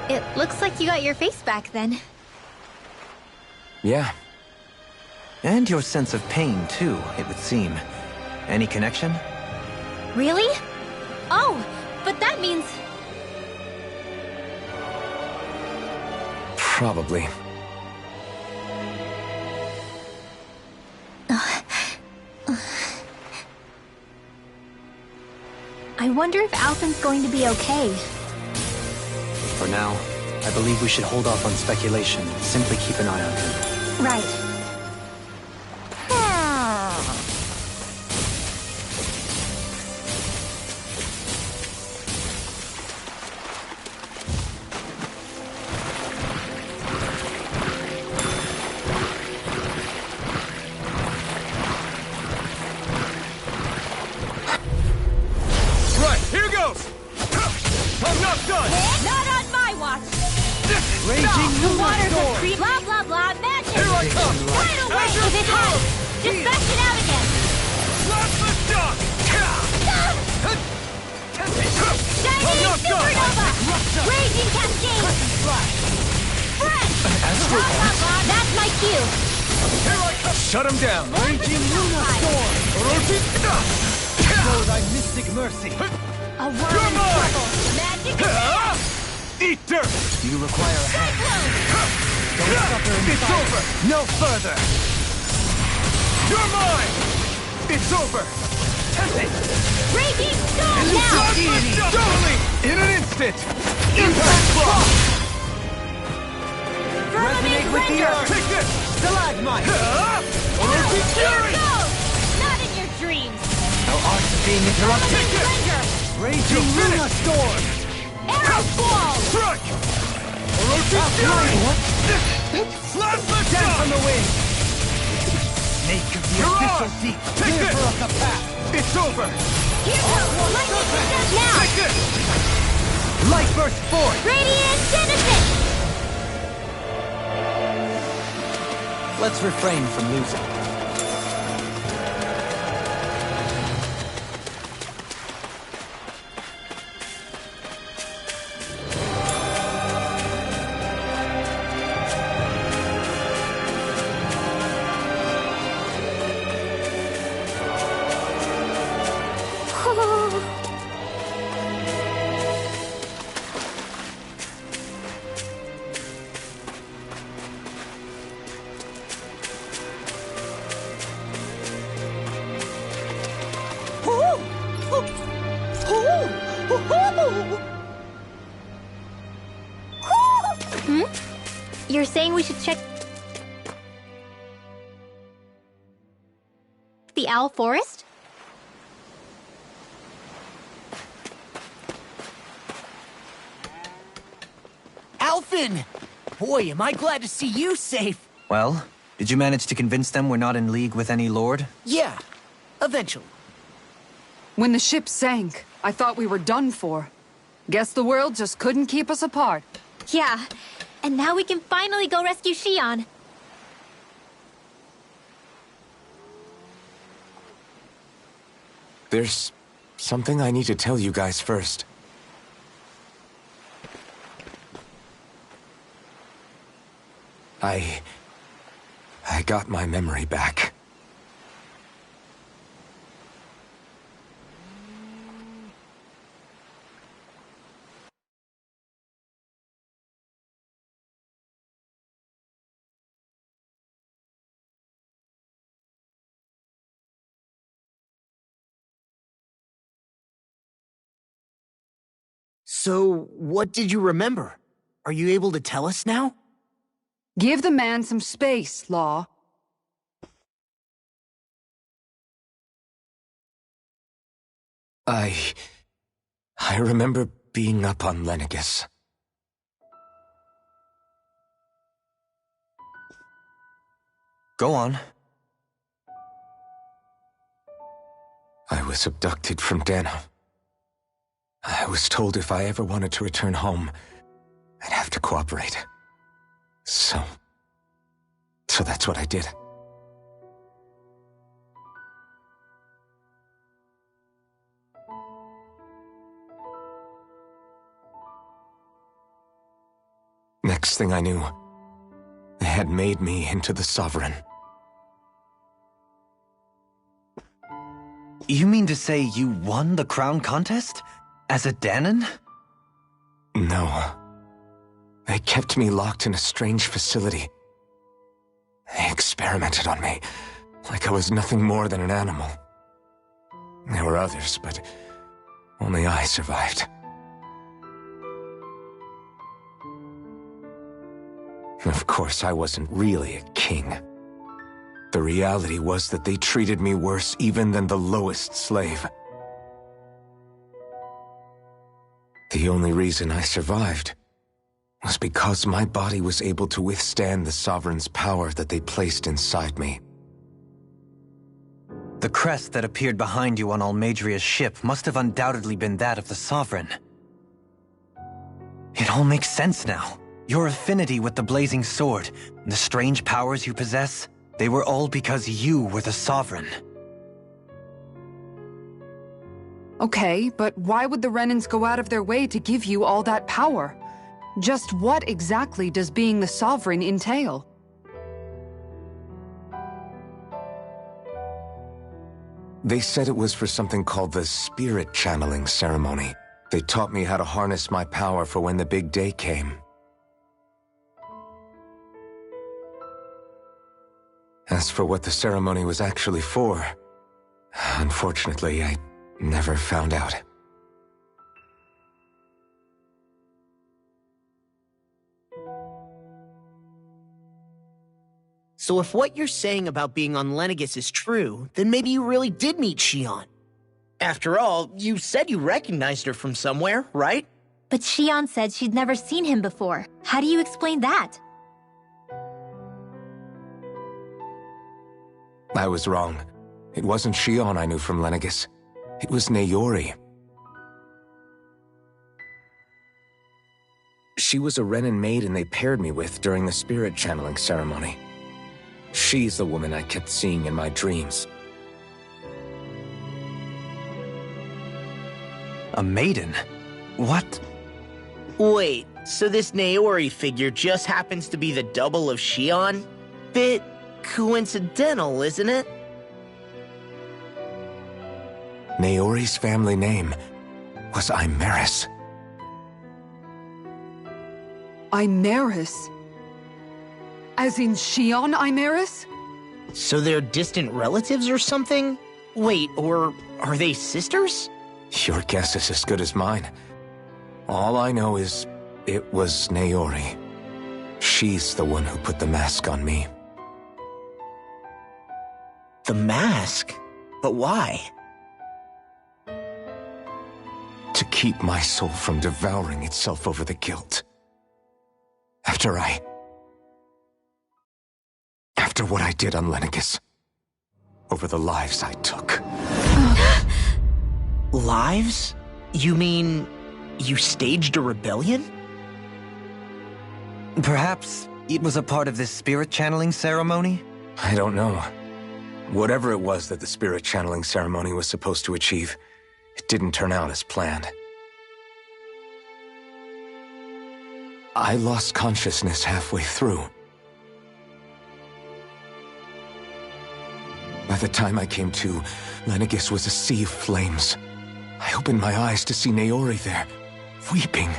it looks like you got your face back then. Yeah. And your sense of pain, too, it would seem. Any connection? Really? Oh, but that means... Probably. I wonder if Alpin's going to be okay. For now, I believe we should hold off on speculation and simply keep an eye on him. Right. Right, here goes! I'm not done! Not on my watch! Raging The Lunar waters Storm! of creep. Blah blah blah. Magic. Here I come! Right away. If it hides, just bash it out again. Plasma shock! Shining not done. supernova. Raging cascade. Fresh. Blah blah blah. That's my cue. Here I come! Shut him down! Raging Lunar Storm! Show thy mystic mercy! A world You're in mine. trouble. Magic attack. Eat dirt! You require a hand. Cyclone. Don't suffer in It's silence. over! No further! You're mine! It's over! Raging storm. Now. Plasma shock! Totally! In an instant! Impact block! Firmament Resonate with the render. earth! Take this! Stalagmite! Orochi Here Fury! goes. Not in your dreams. No art of being interrupted! Firmament render. Raging Lunar Storm! Arrow ball. Strike! Orochi Fury! Plasma Dance on shock! the wind! Snake of the You're abyssal on. deep! Take Clear this. for us a path! It's over! Here goes. Lightning descent now. Take this! Light burst forth! Radiant Genesis. Let's refrain from losing. You're saying we should check the Owl Forest? Alphen! Boy, am I glad to see you safe. Well, did you manage to convince them we're not in league with any lord? Yeah, eventually. When the ship sank, I thought we were done for. Guess the world just couldn't keep us apart. Yeah, and now we can finally go rescue Shion. There's something I need to tell you guys first. I got my memory back. So, what did you remember? Are you able to tell us now? Give the man some space, Law. I remember being up on Lenegis. Go on. I was abducted from Dano. I was told if I ever wanted to return home, I'd have to cooperate. So that's what I did. Next thing I knew, they had made me into the Sovereign. You mean to say you won the crown contest? As a Dahnan? No. They kept me locked in a strange facility. They experimented on me, like I was nothing more than an animal. There were others, but only I survived. Of course, I wasn't really a king. The reality was that they treated me worse even than the lowest slave. The only reason I survived was because my body was able to withstand the Sovereign's power that they placed inside me. The crest that appeared behind you on Almadria's ship must have undoubtedly been that of the Sovereign. It all makes sense now. Your affinity with the Blazing Sword, and the strange powers you possess, they were all because you were the Sovereign. Okay, but why would the Renans go out of their way to give you all that power? Just what exactly does being the Sovereign entail? They said it was for something called the Spirit Channeling Ceremony. They taught me how to harness my power for when the big day came. As for what the ceremony was actually for, unfortunately, I never found out. So if what you're saying about being on Lenegis is true, then maybe you really did meet Shion. After all, you said you recognized her from somewhere, right? But Shion said she'd never seen him before. How do you explain that? I was wrong. It wasn't Shion I knew from Lenegis. It was Naori. She was a Renan maiden they paired me with during the spirit channeling ceremony. She's the woman I kept seeing in my dreams. A maiden? What? Wait, so this Naori figure just happens to be the double of Shion? Bit coincidental, isn't it? Naori's family name was Imeris. Imeris? As in Shion Imeris? So they're distant relatives or something? Wait, or are they sisters? Your guess is as good as mine. All I know is it was Naori. She's the one who put the mask on me. The mask? But why? To keep my soul from devouring itself over the guilt. After what I did on Lenegis. Over the lives I took. Lives? You mean you staged a rebellion? Perhaps it was a part of this spirit channeling ceremony? I don't know. Whatever it was that the spirit channeling ceremony was supposed to achieve, it didn't turn out as planned. I lost consciousness halfway through. By the time I came to, Lenegis was a sea of flames. I opened my eyes to see Naori there, weeping.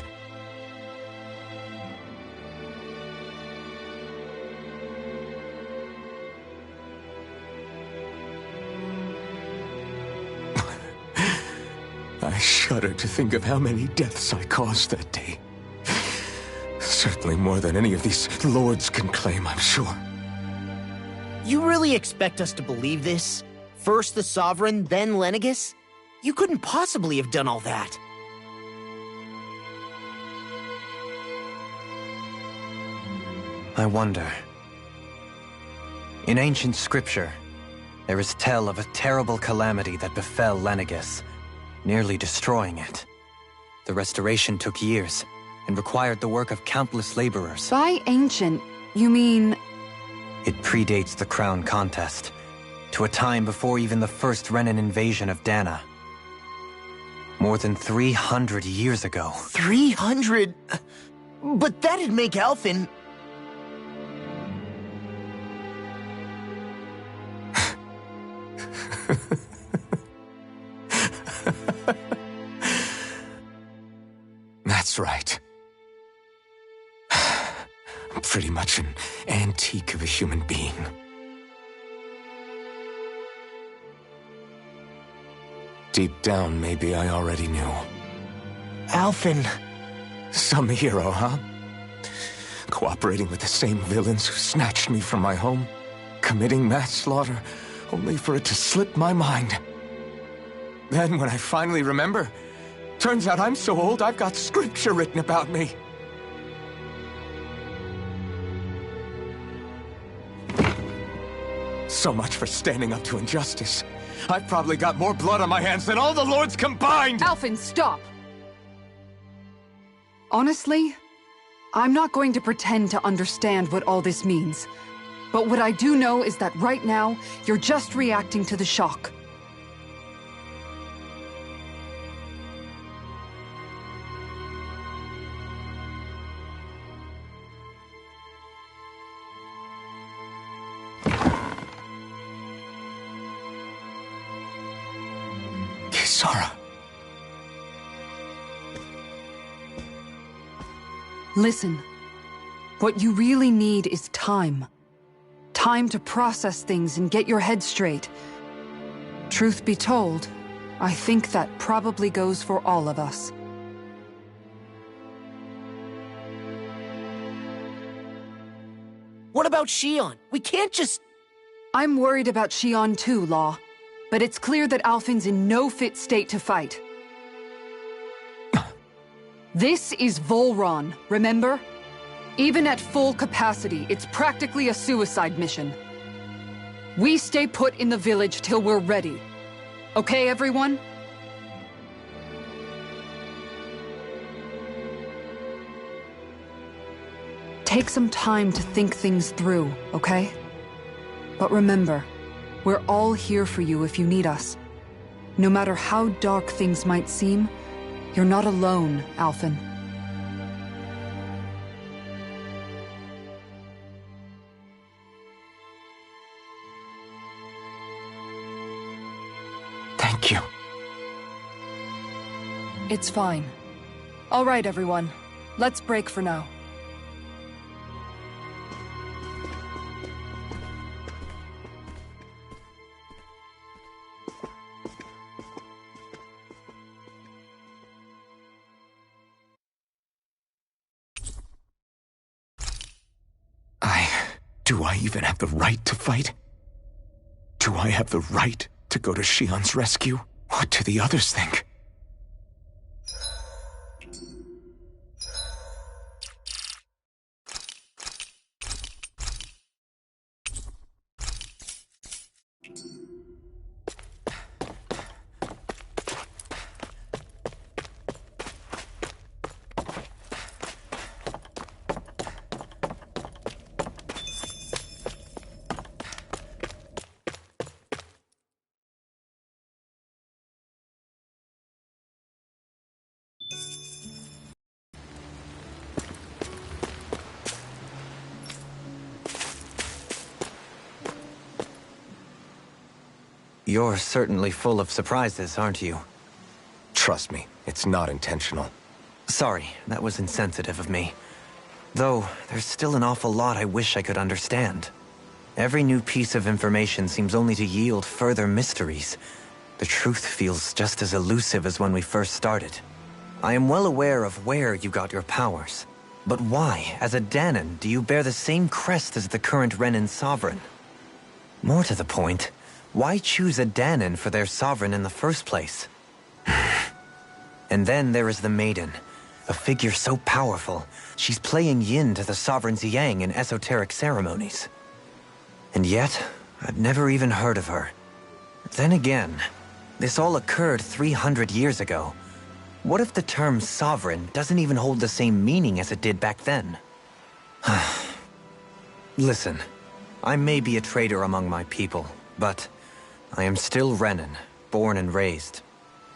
I shudder to think of how many deaths I caused that day. Certainly more than any of these lords can claim, I'm sure. You really expect us to believe this? First the Sovereign, then Lenegis? You couldn't possibly have done all that. I wonder. In ancient scripture, there is tell of a terrible calamity that befell Lenegis, nearly destroying it. The restoration took years, and required the work of countless laborers. By ancient, you mean... It predates the crown contest, to a time before even the first Renan invasion of Dana. More than 300 years ago. 300? But that'd make Alphen... That's right. I'm pretty much an antique of a human being. Deep down, maybe I already knew. Alphen... Some hero, huh? Cooperating with the same villains who snatched me from my home, committing mass slaughter, only for it to slip my mind. Then, when I finally remember, turns out I'm so old I've got scripture written about me. So much for standing up to injustice. I've probably got more blood on my hands than all the lords combined! Alphen, stop! Honestly, I'm not going to pretend to understand what all this means. But what I do know is that right now, you're just reacting to the shock. Kisara. Listen, what you really need is time. Time to process things and get your head straight. Truth be told, I think that probably goes for all of us. What about Xion? We can't just... I'm worried about Xion too, Law. But it's clear that Alphen's in no fit state to fight. This is Volron, remember? Even at full capacity, it's practically a suicide mission. We stay put in the village till we're ready. Okay, everyone? Take some time to think things through, okay? But remember, we're all here for you if you need us. No matter how dark things might seem, you're not alone, Alphen. Thank you. It's fine. All right, everyone. Let's break for now. Do I even have the right to fight? Do I have the right to go to Shion's rescue? What do the others think? You're certainly full of surprises, aren't you? Trust me, it's not intentional. Sorry, that was insensitive of me. Though, there's still an awful lot I wish I could understand. Every new piece of information seems only to yield further mysteries. The truth feels just as elusive as when we first started. I am well aware of where you got your powers. But why, as a Dahnan, do you bear the same crest as the current Renan sovereign? More to the point, why choose a Dahnan for their sovereign in the first place? And then there is the Maiden, a figure so powerful, she's playing yin to the sovereign's yang in esoteric ceremonies. And yet, I've never even heard of her. Then again, this all occurred 300 years ago. What if the term sovereign doesn't even hold the same meaning as it did back then? Listen, I may be a traitor among my people, but I am still Renan, born and raised.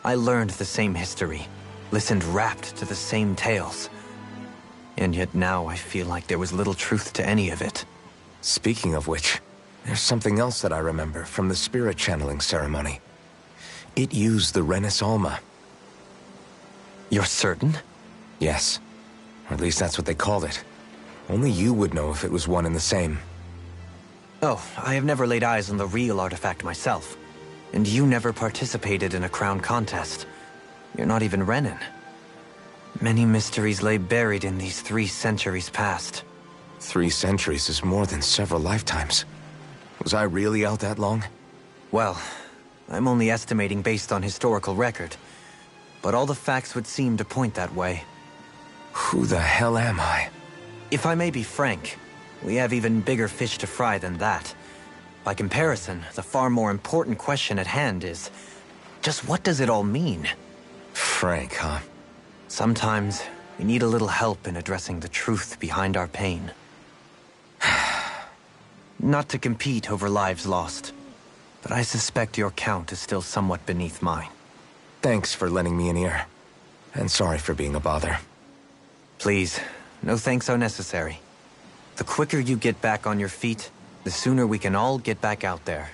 I learned the same history, listened rapt to the same tales. And yet now I feel like there was little truth to any of it. Speaking of which, there's something else that I remember from the spirit channeling ceremony. It used the Renis Alma. You're certain? Yes. Or at least that's what they called it. Only you would know if it was one and the same. Oh, I have never laid eyes on the real artifact myself. And you never participated in a crown contest. You're not even Renan. Many mysteries lay buried in these 3 centuries past. 3 centuries is more than several lifetimes. Was I really out that long? Well, I'm only estimating based on historical record. But all the facts would seem to point that way. Who the hell am I? If I may be frank, we have even bigger fish to fry than that. By comparison, the far more important question at hand is, just what does it all mean? Frank, huh? Sometimes, we need a little help in addressing the truth behind our pain. Not to compete over lives lost, but I suspect your count is still somewhat beneath mine. Thanks for lending me an ear. And sorry for being a bother. Please, no thanks are necessary. The quicker you get back on your feet, the sooner we can all get back out there.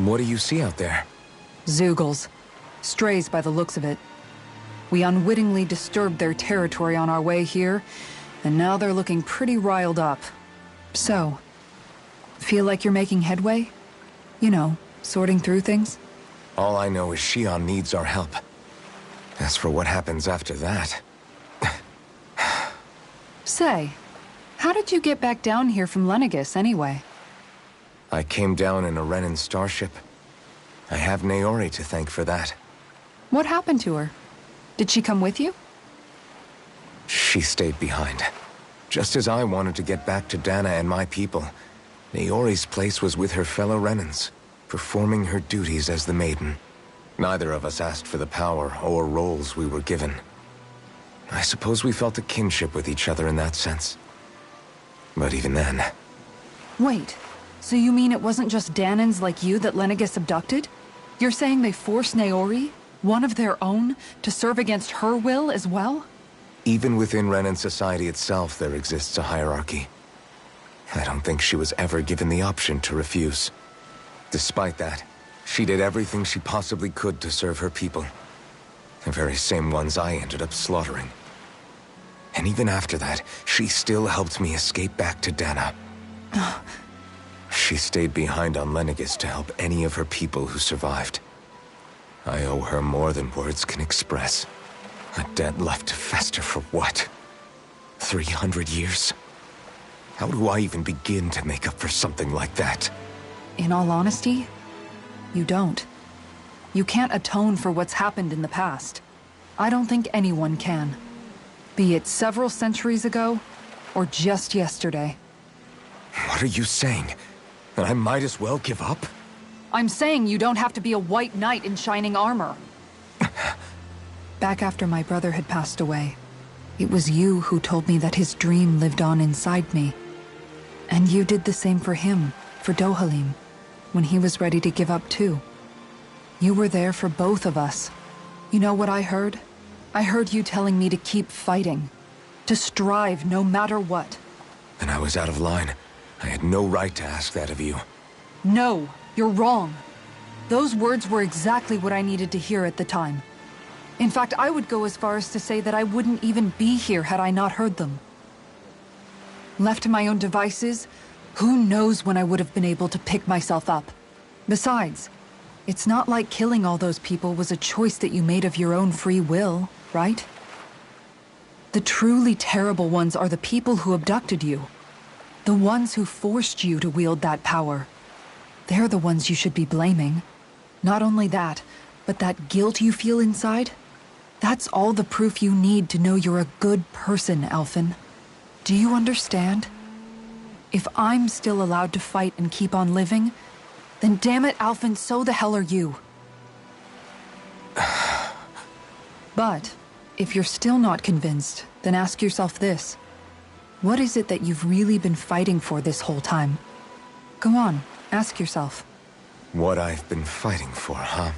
What do you see out there? Zeugles. Strays by the looks of it. We unwittingly disturbed their territory on our way here, and now they're looking pretty riled up. So, feel like you're making headway? You know, sorting through things? All I know is Shion needs our help. As for what happens after that... Say, how did you get back down here from Lenegis, anyway? I came down in a Renan starship. I have Naori to thank for that. What happened to her? Did she come with you? She stayed behind. Just as I wanted to get back to Dana and my people, Naori's place was with her fellow Renans, performing her duties as the Maiden. Neither of us asked for the power or roles we were given. I suppose we felt a kinship with each other in that sense. But even then... Wait, so you mean it wasn't just Danans like you that Lenegis abducted? You're saying they forced Naori, one of their own, to serve against her will as well? Even within Renan society itself, there exists a hierarchy. I don't think she was ever given the option to refuse. Despite that, she did everything she possibly could to serve her people. The very same ones I ended up slaughtering. And even after that, she still helped me escape back to Dana. She stayed behind on Lenegis to help any of her people who survived. I owe her more than words can express. A debt left to fester for what? 300 years? How do I even begin to make up for something like that? In all honesty, you don't. You can't atone for what's happened in the past. I don't think anyone can. Be it several centuries ago, or just yesterday. What are you saying? That I might as well give up? I'm saying you don't have to be a white knight in shining armor. Back after my brother had passed away, it was you who told me that his dream lived on inside me. And you did the same for him, for Dohalim, when he was ready to give up too. You were there for both of us. You know what I heard? I heard you telling me to keep fighting. To strive no matter what. And I was out of line. I had no right to ask that of you. No, you're wrong. Those words were exactly what I needed to hear at the time. In fact, I would go as far as to say that I wouldn't even be here had I not heard them. Left to my own devices, who knows when I would have been able to pick myself up. Besides, it's not like killing all those people was a choice that you made of your own free will, right? The truly terrible ones are the people who abducted you. The ones who forced you to wield that power. They're the ones you should be blaming. Not only that, but that guilt you feel inside, that's all the proof you need to know you're a good person, Alphen. Do you understand? If I'm still allowed to fight and keep on living, then damn it, Alphen, so the hell are you. But, if you're still not convinced, then ask yourself this. What is it that you've really been fighting for this whole time? Go on, ask yourself. What I've been fighting for, huh?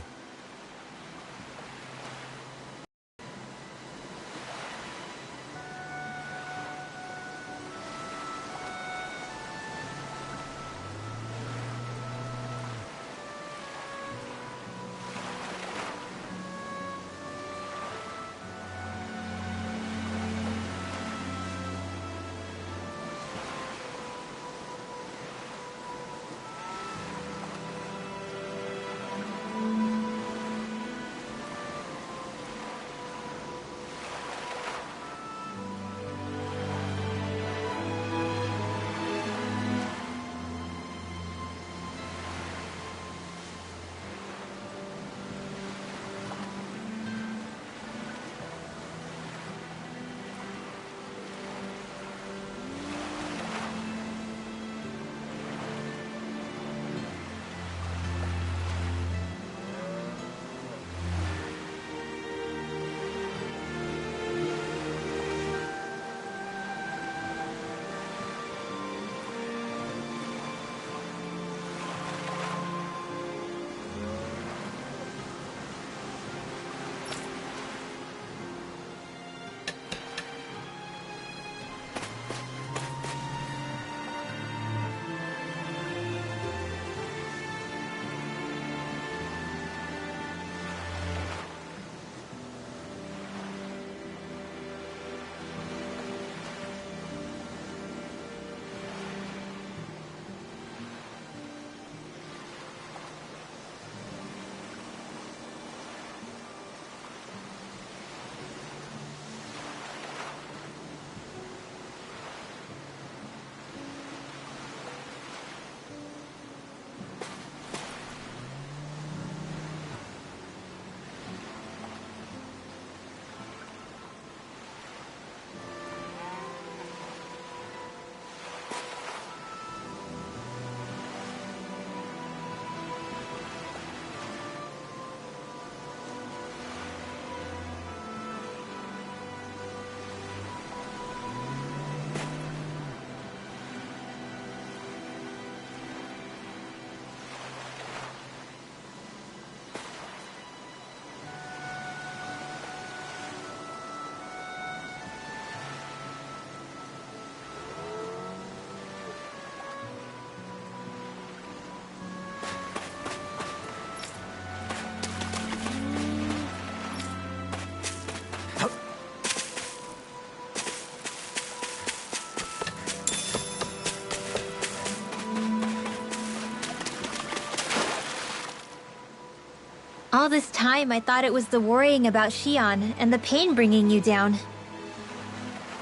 All this time, I thought it was the worrying about Shion and the pain bringing you down.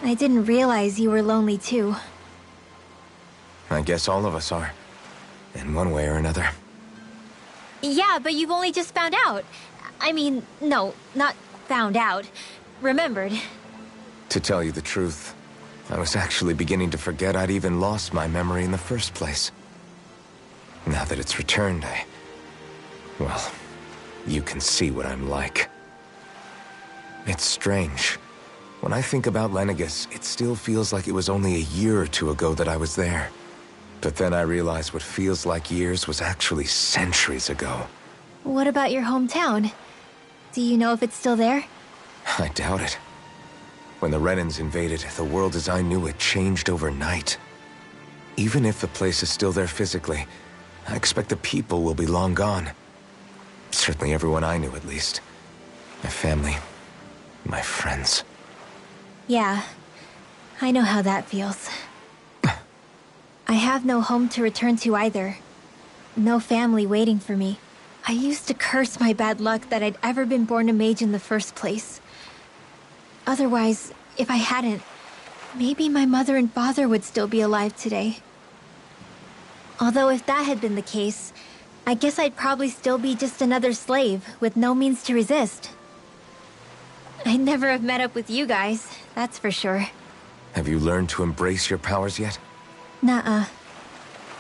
I didn't realize you were lonely too. I guess all of us are. In one way or another. Yeah, but you've only just found out. I mean, no, not found out. Remembered. To tell you the truth, I was actually beginning to forget I'd even lost my memory in the first place. Now that it's returned, well, you can see what I'm like. It's strange. When I think about Lenegis, it still feels like it was only a year or two ago that I was there. But then I realized what feels like years was actually centuries ago. What about your hometown? Do you know if it's still there? I doubt it. When the Renans invaded, the world as I knew it changed overnight. Even if the place is still there physically, I expect the people will be long gone. Certainly everyone I knew, at least. My family, my friends. Yeah, I know how that feels. I have no home to return to either. No family waiting for me. I used to curse my bad luck that I'd ever been born a mage in the first place. Otherwise, if I hadn't, maybe my mother and father would still be alive today. Although if that had been the case, I guess I'd probably still be just another slave with no means to resist. I'd never have met up with you guys, that's for sure. Have you learned to embrace your powers yet? Nuh-uh.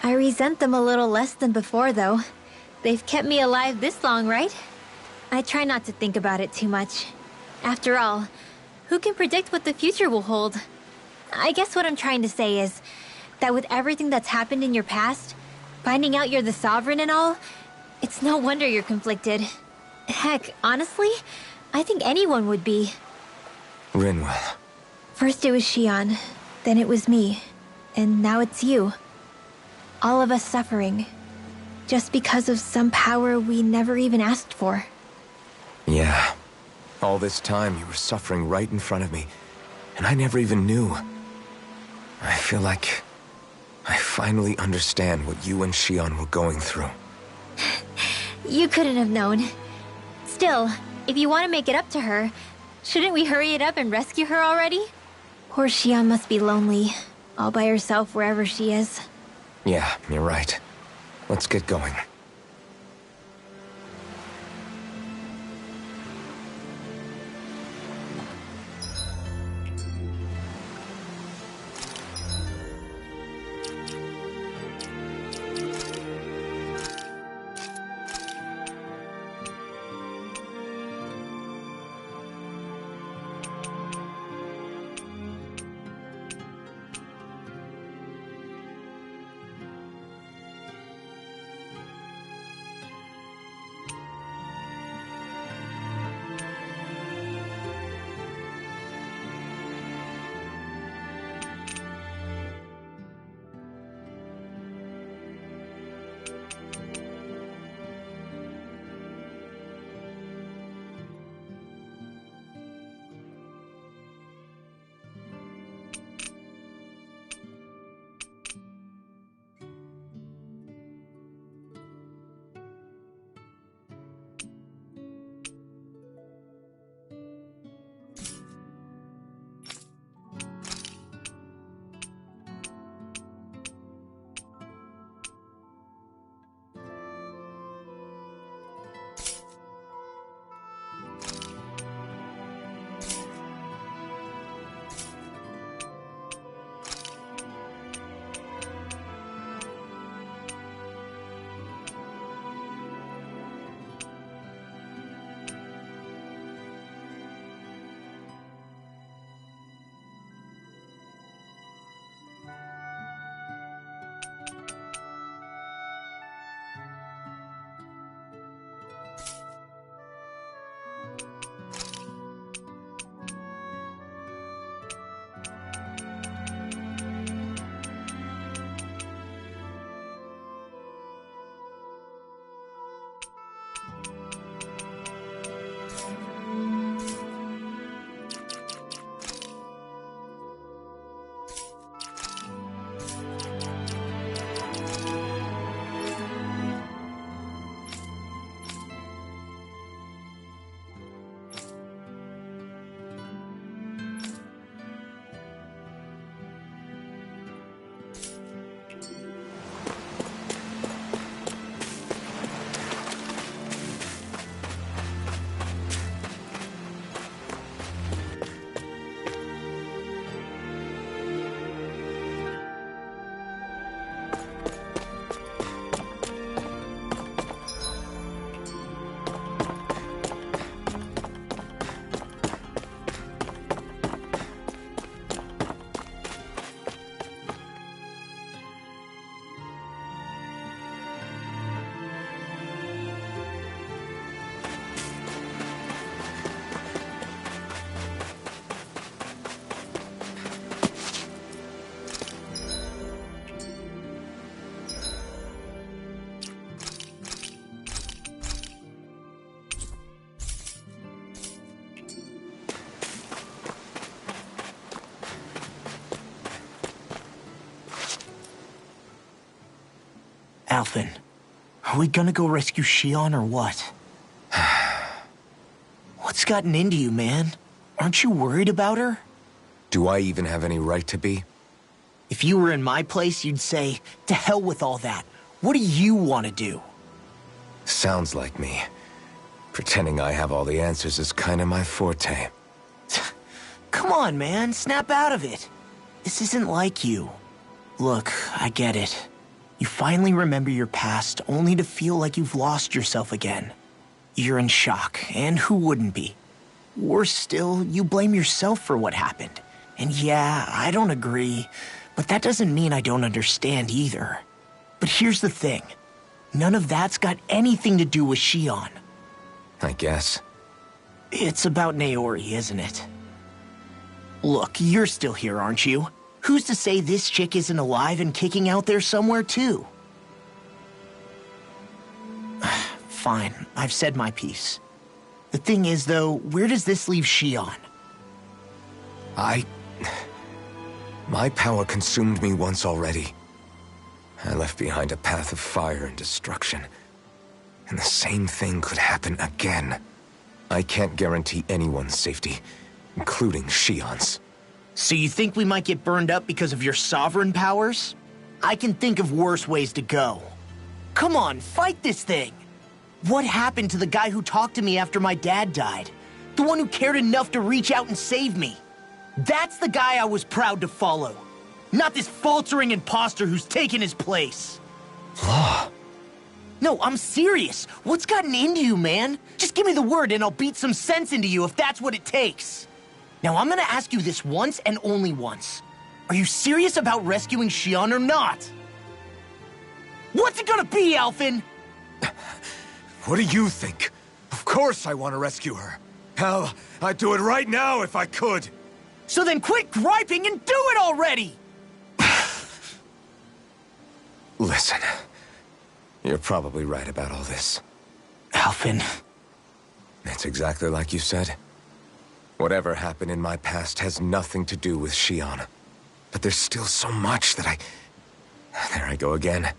I resent them a little less than before, though. They've kept me alive this long, right? I try not to think about it too much. After all, who can predict what the future will hold? I guess what I'm trying to say is that with everything that's happened in your past, finding out you're the Sovereign and all, it's no wonder you're conflicted. Heck, honestly, I think anyone would be. Rinwell. First it was Shion, then it was me, and now it's you. All of us suffering, just because of some power we never even asked for. Yeah. All this time you were suffering right in front of me, and I never even knew. I feel like I finally understand what you and Shion were going through. You couldn't have known. Still, if you want to make it up to her, shouldn't we hurry it up and rescue her already? Poor Shion must be lonely, all by herself wherever she is. Yeah, you're right. Let's get going. Alphen, are we gonna go rescue Shion or what? What's gotten into you, man? Aren't you worried about her? Do I even have any right to be? If you were in my place, you'd say, to hell with all that. What do you want to do? Sounds like me. Pretending I have all the answers is kinda my forte. Come on, man. Snap out of it. This isn't like you. Look, I get it. You finally remember your past, only to feel like you've lost yourself again. You're in shock, and who wouldn't be? Worse still, you blame yourself for what happened. And yeah, I don't agree, but that doesn't mean I don't understand either. But here's the thing. None of that's got anything to do with Shion. I guess. It's about Naori, isn't it? Look, you're still here, aren't you? Who's to say this chick isn't alive and kicking out there somewhere, too? Fine, I've said my piece. The thing is, though, where does this leave Shion? My power consumed me once already. I left behind a path of fire and destruction. And the same thing could happen again. I can't guarantee anyone's safety, including Shion's. So you think we might get burned up because of your sovereign powers? I can think of worse ways to go. Come on, fight this thing! What happened to the guy who talked to me after my dad died? The one who cared enough to reach out and save me? That's the guy I was proud to follow. Not this faltering imposter who's taken his place. Law. No, I'm serious. What's gotten into you, man? Just give me the word and I'll beat some sense into you if that's what it takes. Now, I'm gonna ask you this once and only once. Are you serious about rescuing Shion or not? What's it gonna be, Alphen? What do you think? Of course I want to rescue her. Hell, I'd do it right now if I could. So then quit griping and do it already! Listen, you're probably right about all this. Alphen. It's exactly like you said. Whatever happened in my past has nothing to do with Shion. But there's still so much that There I go again.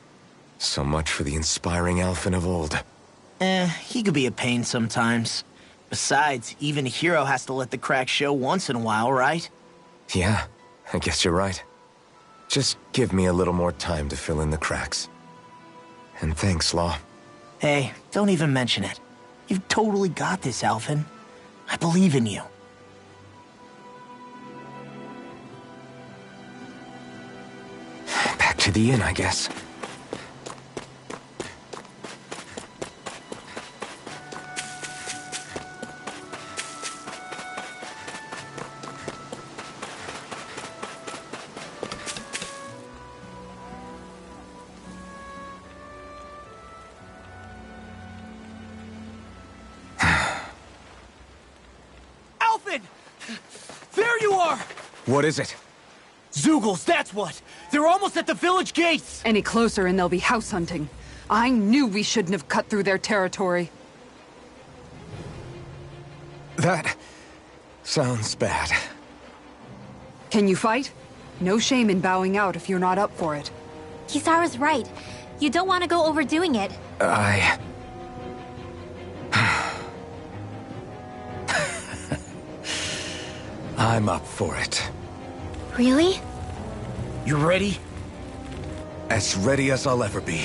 So much for the inspiring Alphen of old. He could be a pain sometimes. Besides, even a hero has to let the cracks show once in a while, right? Yeah, I guess you're right. Just give me a little more time to fill in the cracks. And thanks, Law. Hey, don't even mention it. You've totally got this, Alphen. I believe in you. Back to the inn, I guess. There you are! What is it? Zeugles, that's what! They're almost at the village gates! Any closer and they'll be house hunting. I knew we shouldn't have cut through their territory. That sounds bad. Can you fight? No shame in bowing out if you're not up for it. Kisara's right. You don't want to go overdoing it. I'm up for it. Really? You ready? As ready as I'll ever be.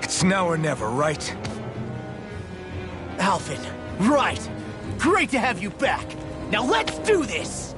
It's now or never, right? Alphen, right! Great to have you back! Now let's do this!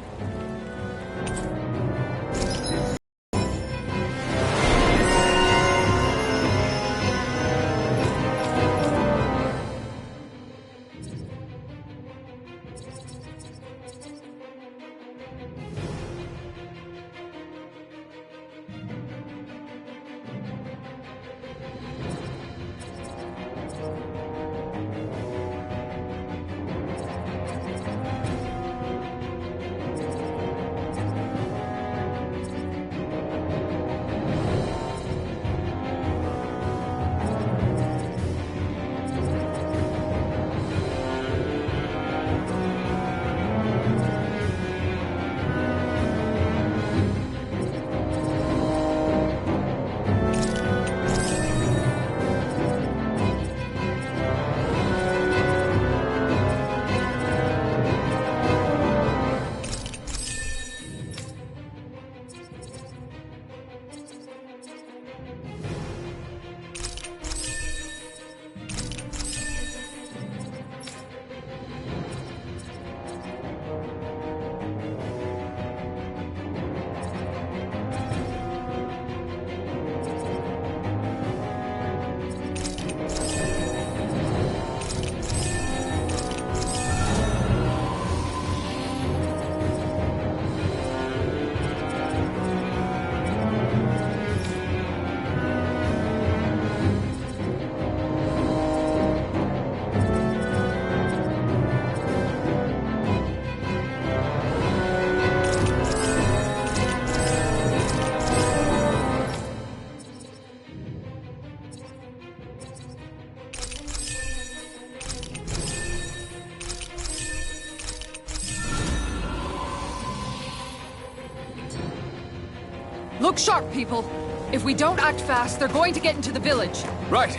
sharp, people! If we don't act fast, they're going to get into the village. Right.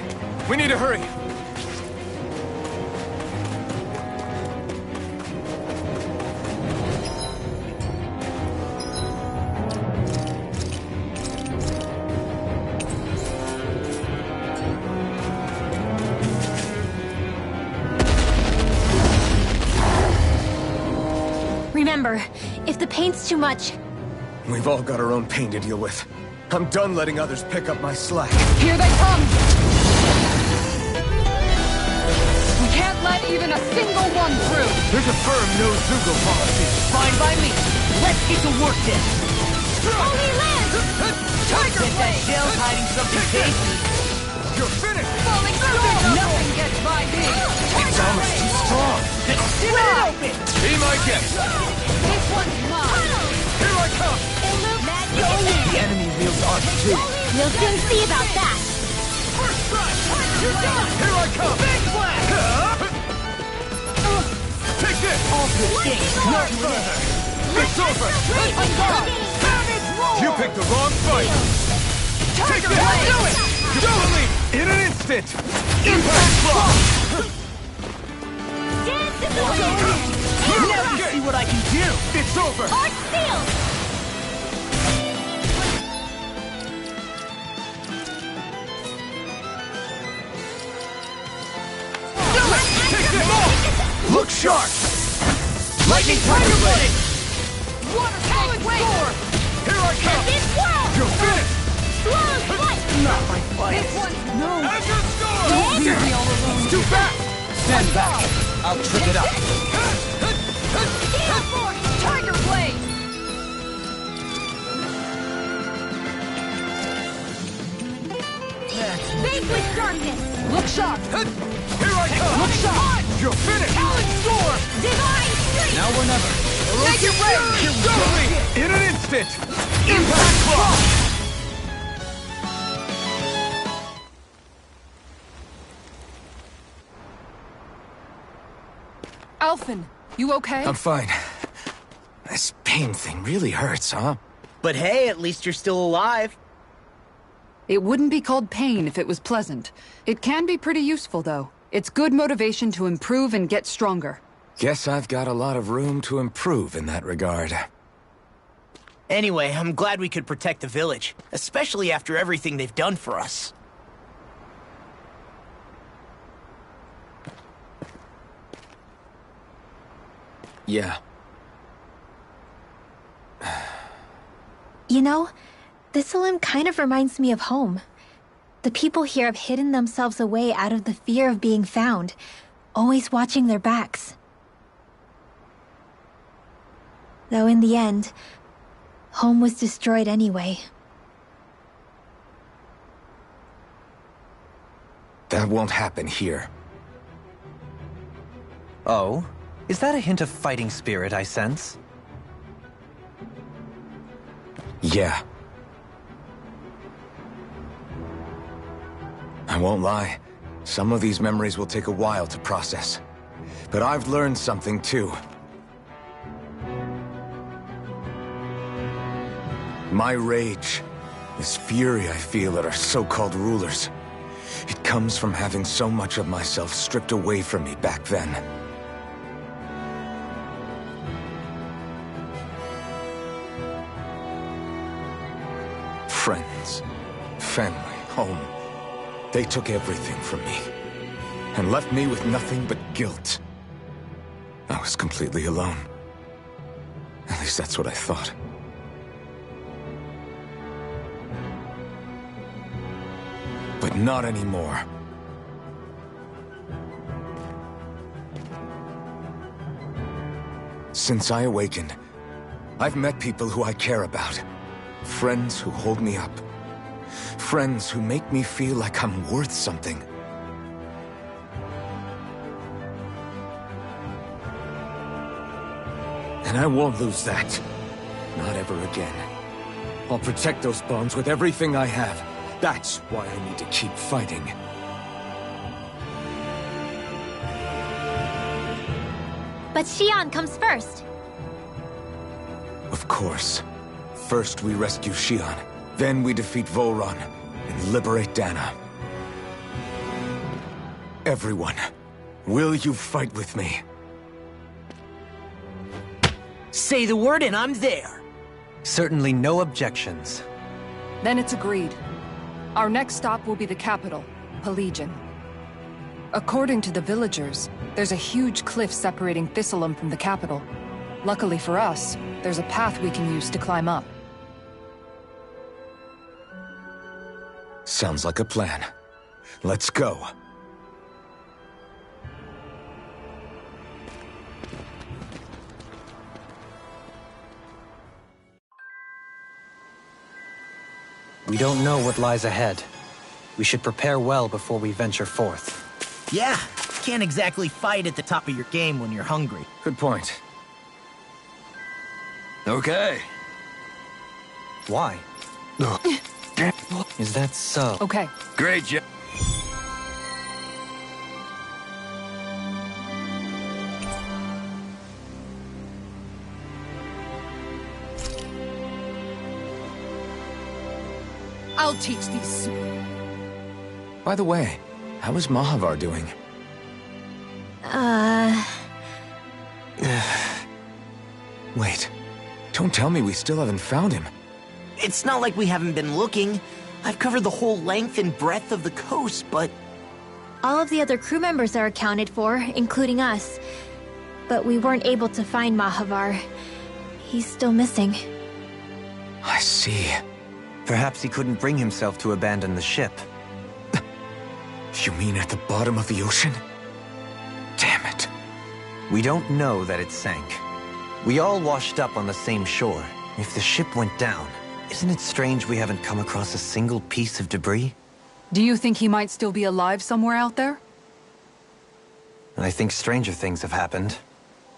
We need to hurry. Remember, if the pain's too much... We've all got our own pain to deal with. I'm done letting others pick up my slack. Here they come! We can't let even a single one through! There's a firm no-Zoogle policy. Fine by me. Let's get to work then. Oh, he lives! Tiger that shell's hiding something tasty. You're finished! Falling through! Nothing gets by me! It's almost too strong. Split it open! Be my guest. This one's mine! Here I come! The enemy wields arc too. We'll soon see about that! Here I come! Big blast! Take this! All good things. Not further! It's over! Savage roar! You picked the wrong fight! Take this! Do it! Do it! In an instant! Impact block! Dance in the wind! Now you see what I can do! It's over! Arc sealed! Look sharp! Lightning Tiger Blade! Water tank, wait! Here I come! This world! You're finished! Slow flight! Not my fight. This one's no! Azure Storm! Don't leave me all alone! It's too fast! Stand back. I'll trip it up. Gale Force! Tiger Blade! Vanquish darkness! Look sharp! Here I come! Look sharp! You're finished! Talon Storm! Divine strength! Now or never. Make it rain! In an instant! Impact block! Alphen, you okay? I'm fine. This pain thing really hurts, huh? But hey, at least you're still alive. It wouldn't be called pain if it was pleasant. It can be pretty useful, though. It's good motivation to improve and get stronger. Guess I've got a lot of room to improve in that regard. Anyway, I'm glad we could protect the village, especially after everything they've done for us. Yeah. You know, this Olim kind of reminds me of home. The people here have hidden themselves away out of the fear of being found, always watching their backs. Though in the end, home was destroyed anyway. That won't happen here. Oh? Is that a hint of fighting spirit I sense? Yeah. I won't lie. Some of these memories will take a while to process. But I've learned something too. My rage, this fury I feel at our so-called rulers, it comes from having so much of myself stripped away from me back then. Friends, family, home. They took everything from me, and left me with nothing but guilt. I was completely alone. At least that's what I thought. But not anymore. Since I awakened, I've met people who I care about. Friends who hold me up. Friends who make me feel like I'm worth something. And I won't lose that. Not ever again. I'll protect those bonds with everything I have. That's why I need to keep fighting. But Xion comes first. Of course. First we rescue Xion. Then we defeat Volron and liberate Dana. Everyone, will you fight with me? Say the word and I'm there. Certainly no objections. Then it's agreed. Our next stop will be the capital, Pelegion. According to the villagers, there's a huge cliff separating Thistleum from the capital. Luckily for us, there's a path we can use to climb up. Sounds like a plan. Let's go. We don't know what lies ahead. We should prepare well before we venture forth. Yeah, can't exactly fight at the top of your game when you're hungry. Good point. Okay. Why? Is that so? Okay. Great job. I'll teach these. By the way, how is Mahavar doing? Wait. Don't tell me we still haven't found him. It's not like we haven't been looking. I've covered the whole length and breadth of the coast, but... All of the other crew members are accounted for, including us. But we weren't able to find Mahavar. He's still missing. I see. Perhaps he couldn't bring himself to abandon the ship. You mean at the bottom of the ocean? Damn it. We don't know that it sank. We all washed up on the same shore. If the ship went down, isn't it strange we haven't come across a single piece of debris? Do you think he might still be alive somewhere out there? I think stranger things have happened.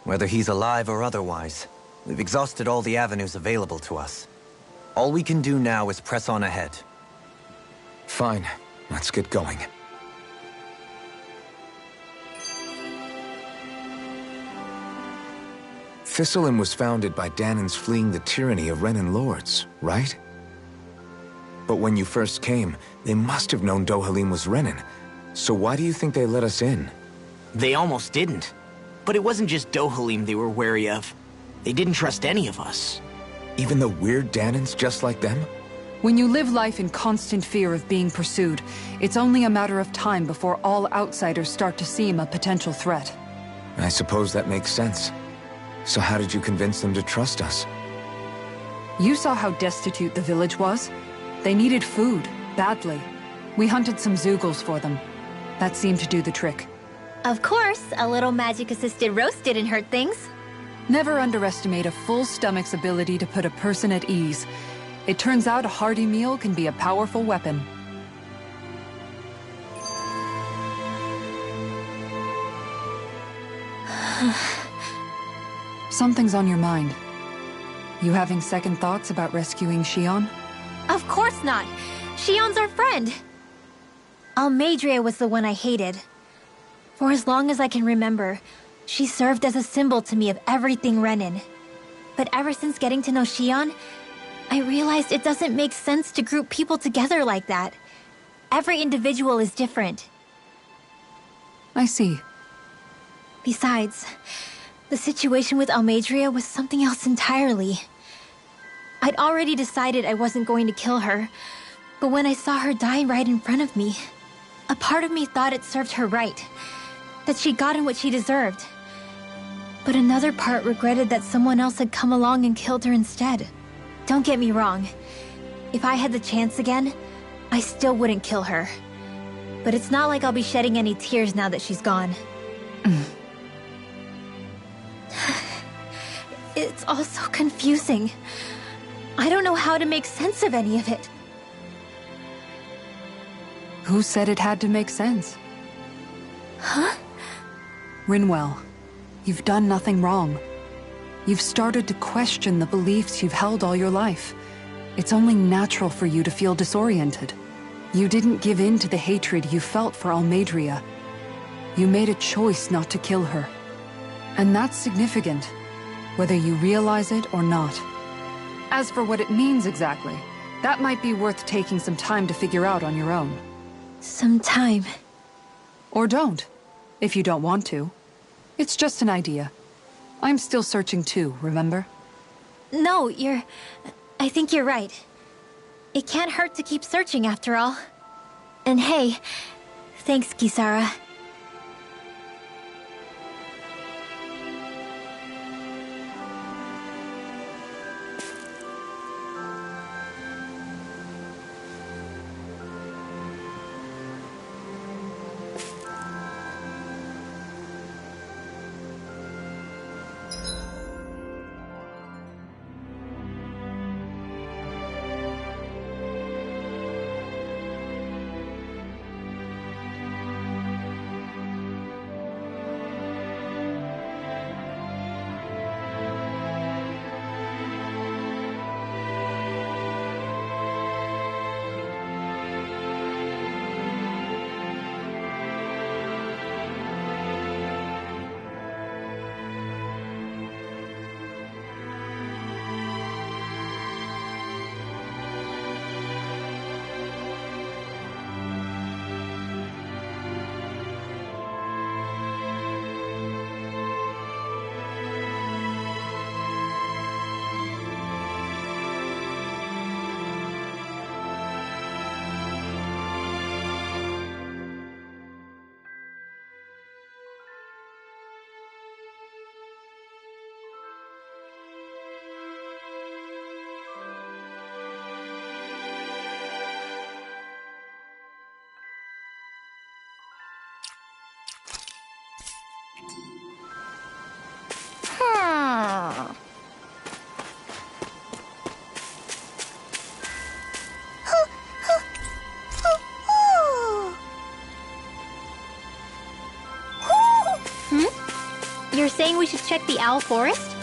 Whether he's alive or otherwise, we've exhausted all the avenues available to us. All we can do now is press on ahead. Fine. Let's get going. Thistleum was founded by Danans fleeing the tyranny of Renan lords, right? But when you first came, they must have known Dohalim was Renan. So why do you think they let us in? They almost didn't. But it wasn't just Dohalim they were wary of. They didn't trust any of us. Even the weird Danans just like them? When you live life in constant fear of being pursued, it's only a matter of time before all outsiders start to seem a potential threat. I suppose that makes sense. So how did you convince them to trust us? You saw how destitute the village was. They needed food, badly. We hunted some Zeugles for them. That seemed to do the trick. Of course, a little magic-assisted roast didn't hurt things. Never underestimate a full stomach's ability to put a person at ease. It turns out a hearty meal can be a powerful weapon. Something's on your mind. You having second thoughts about rescuing Shion? Of course not! Shion's our friend! Almeidrea was the one I hated. For as long as I can remember, she served as a symbol to me of everything Renan. But ever since getting to know Shion, I realized it doesn't make sense to group people together like that. Every individual is different. I see. Besides, the situation with Almeidrea was something else entirely. I'd already decided I wasn't going to kill her, but when I saw her die right in front of me, a part of me thought it served her right, that she'd gotten what she deserved. But another part regretted that someone else had come along and killed her instead. Don't get me wrong. If I had the chance again, I still wouldn't kill her. But it's not like I'll be shedding any tears now that she's gone. It's all so confusing. I don't know how to make sense of any of it. Who said it had to make sense? Huh? Rinwell, you've done nothing wrong. You've started to question the beliefs you've held all your life. It's only natural for you to feel disoriented. You didn't give in to the hatred you felt for Almeidrea. You made a choice not to kill her. And that's significant, whether you realize it or not. As for what it means exactly, That might be worth taking some time to figure out on your own. Some time. Or don't, if you don't want to. It's just an idea. I'm still searching too, remember? No, I think you're right. It can't hurt to keep searching after all. And hey, thanks, Kisara. You're saying we should check the Owl Forest?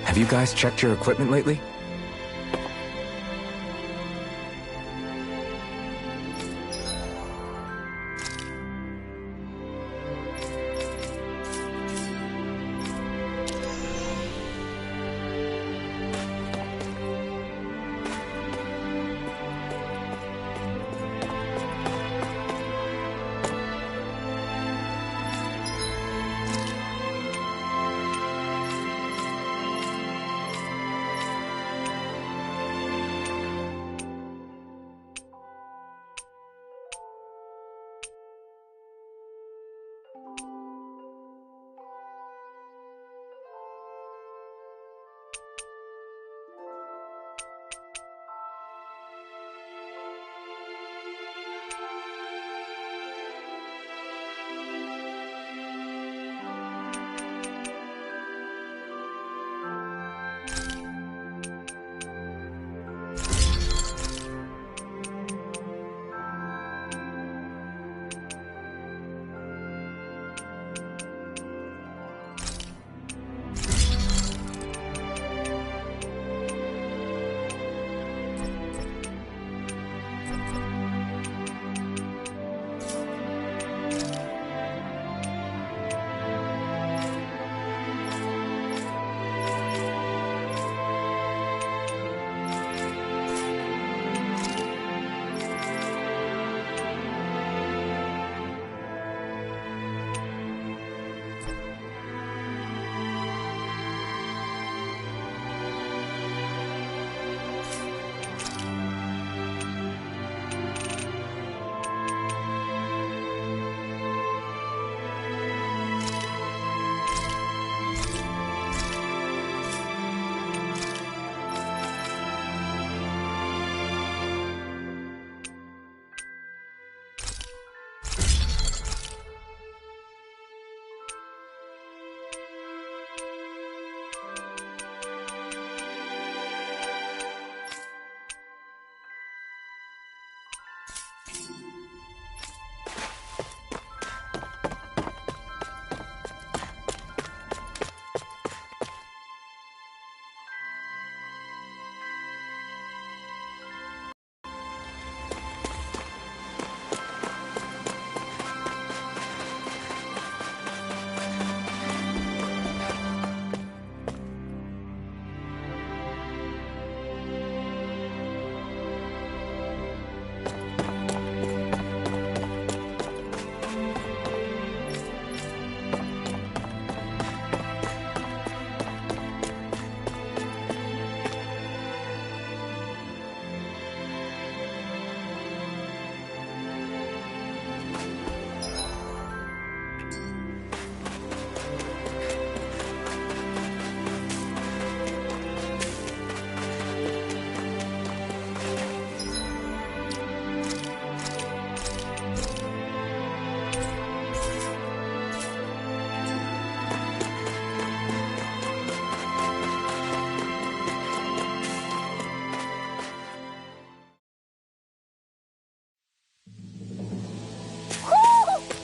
Have you guys checked your equipment lately?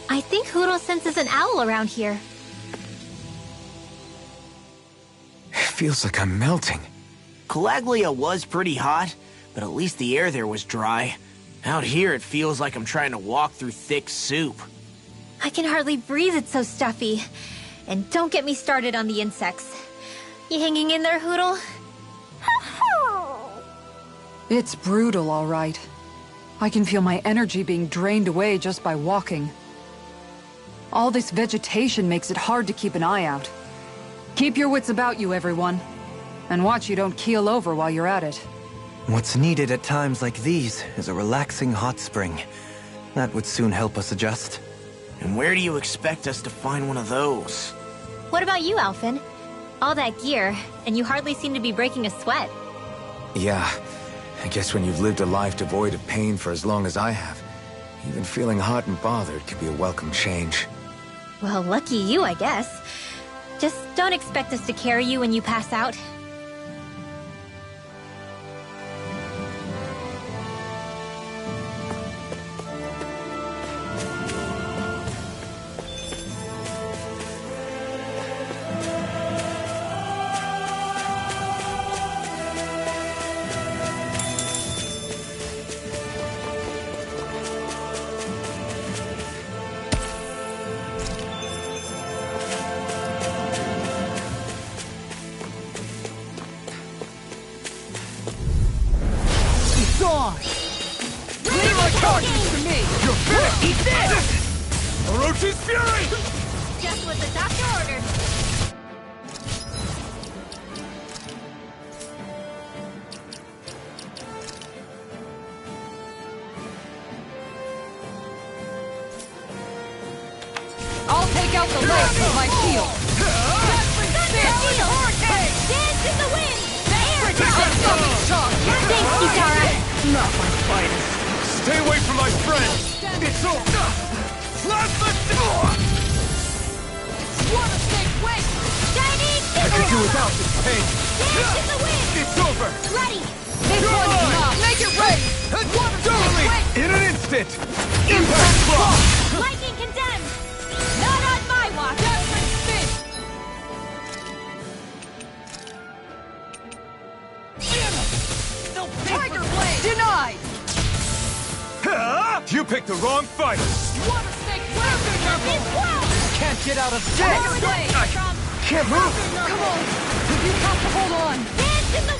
I think Huro senses an owl around here. It feels like I'm melting. Calaglia was pretty hot, but at least the air there was dry. Out here, it feels like I'm trying to walk through thick soup. I can hardly breathe, it's so stuffy. And don't get me started on the insects. You hanging in there, Hootle? It's brutal, all right. I can feel my energy being drained away just by walking. All this vegetation makes it hard to keep an eye out. Keep your wits about you, everyone. And watch you don't keel over while you're at it. What's needed at times like these is a relaxing hot spring. That would soon help us adjust. And where do you expect us to find one of those? What about you, Alphen? All that gear, and you hardly seem to be breaking a sweat. Yeah, I guess when you've lived a life devoid of pain for as long as I have, even feeling hot and bothered can be a welcome change. Well, lucky you, I guess. Just don't expect us to carry you when you pass out. on! Leave my conscience to me! You're finished! Eat this! Orochi's Fury! Just what the doctor ordered. I'll take out the legs with my shield. Dance in the wind! Air Thanks, Kitara! Not my finest. Stay away from my friend! It's over! Plasma Wanna stay quick? Shining I could do Kickle! without this pain! Dance in the wind! It's over! Ready! This You're one's mine! not. Make it rain! Wanna stay Totally! quick? In an instant! Impact block! Lightning condemned! Not on my watch! Dazzling spin! Tiger blade! Denied! Ha! You picked the wrong fight! Wanna stay quick? This world! Can't get out of Tiger this! blade! Can't move! Come on! You have to hold on! Dance in the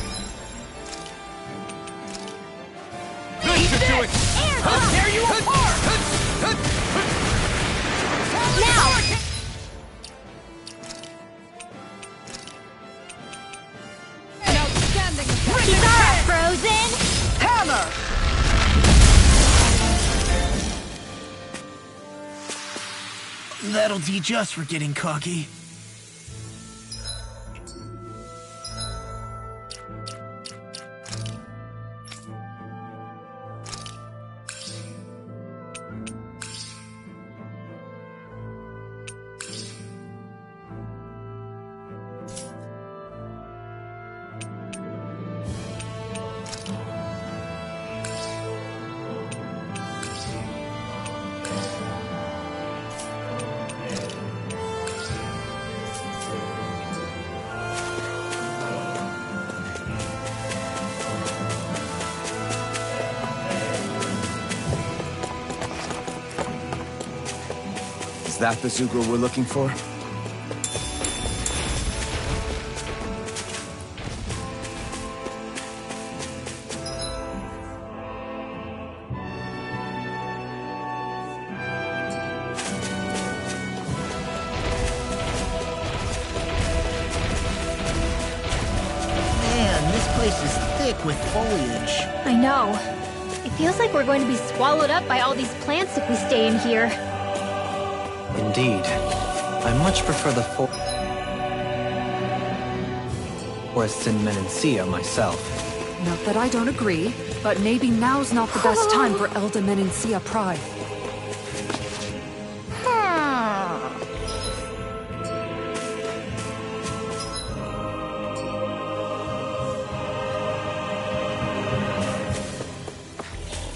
This should do it! air! I'll tear you apart! Now! An outstanding attack! Kitara frozen! Hammer! That'll teach us for getting cocky. Is that the Zugo we're looking for? Man, this place is thick with foliage. I know. It feels like we're going to be swallowed up by all these plants if we stay in here. Indeed. I much prefer the forests in Menancia myself. Not that I don't agree, but maybe now's not the best time for Elda Menancia Pride.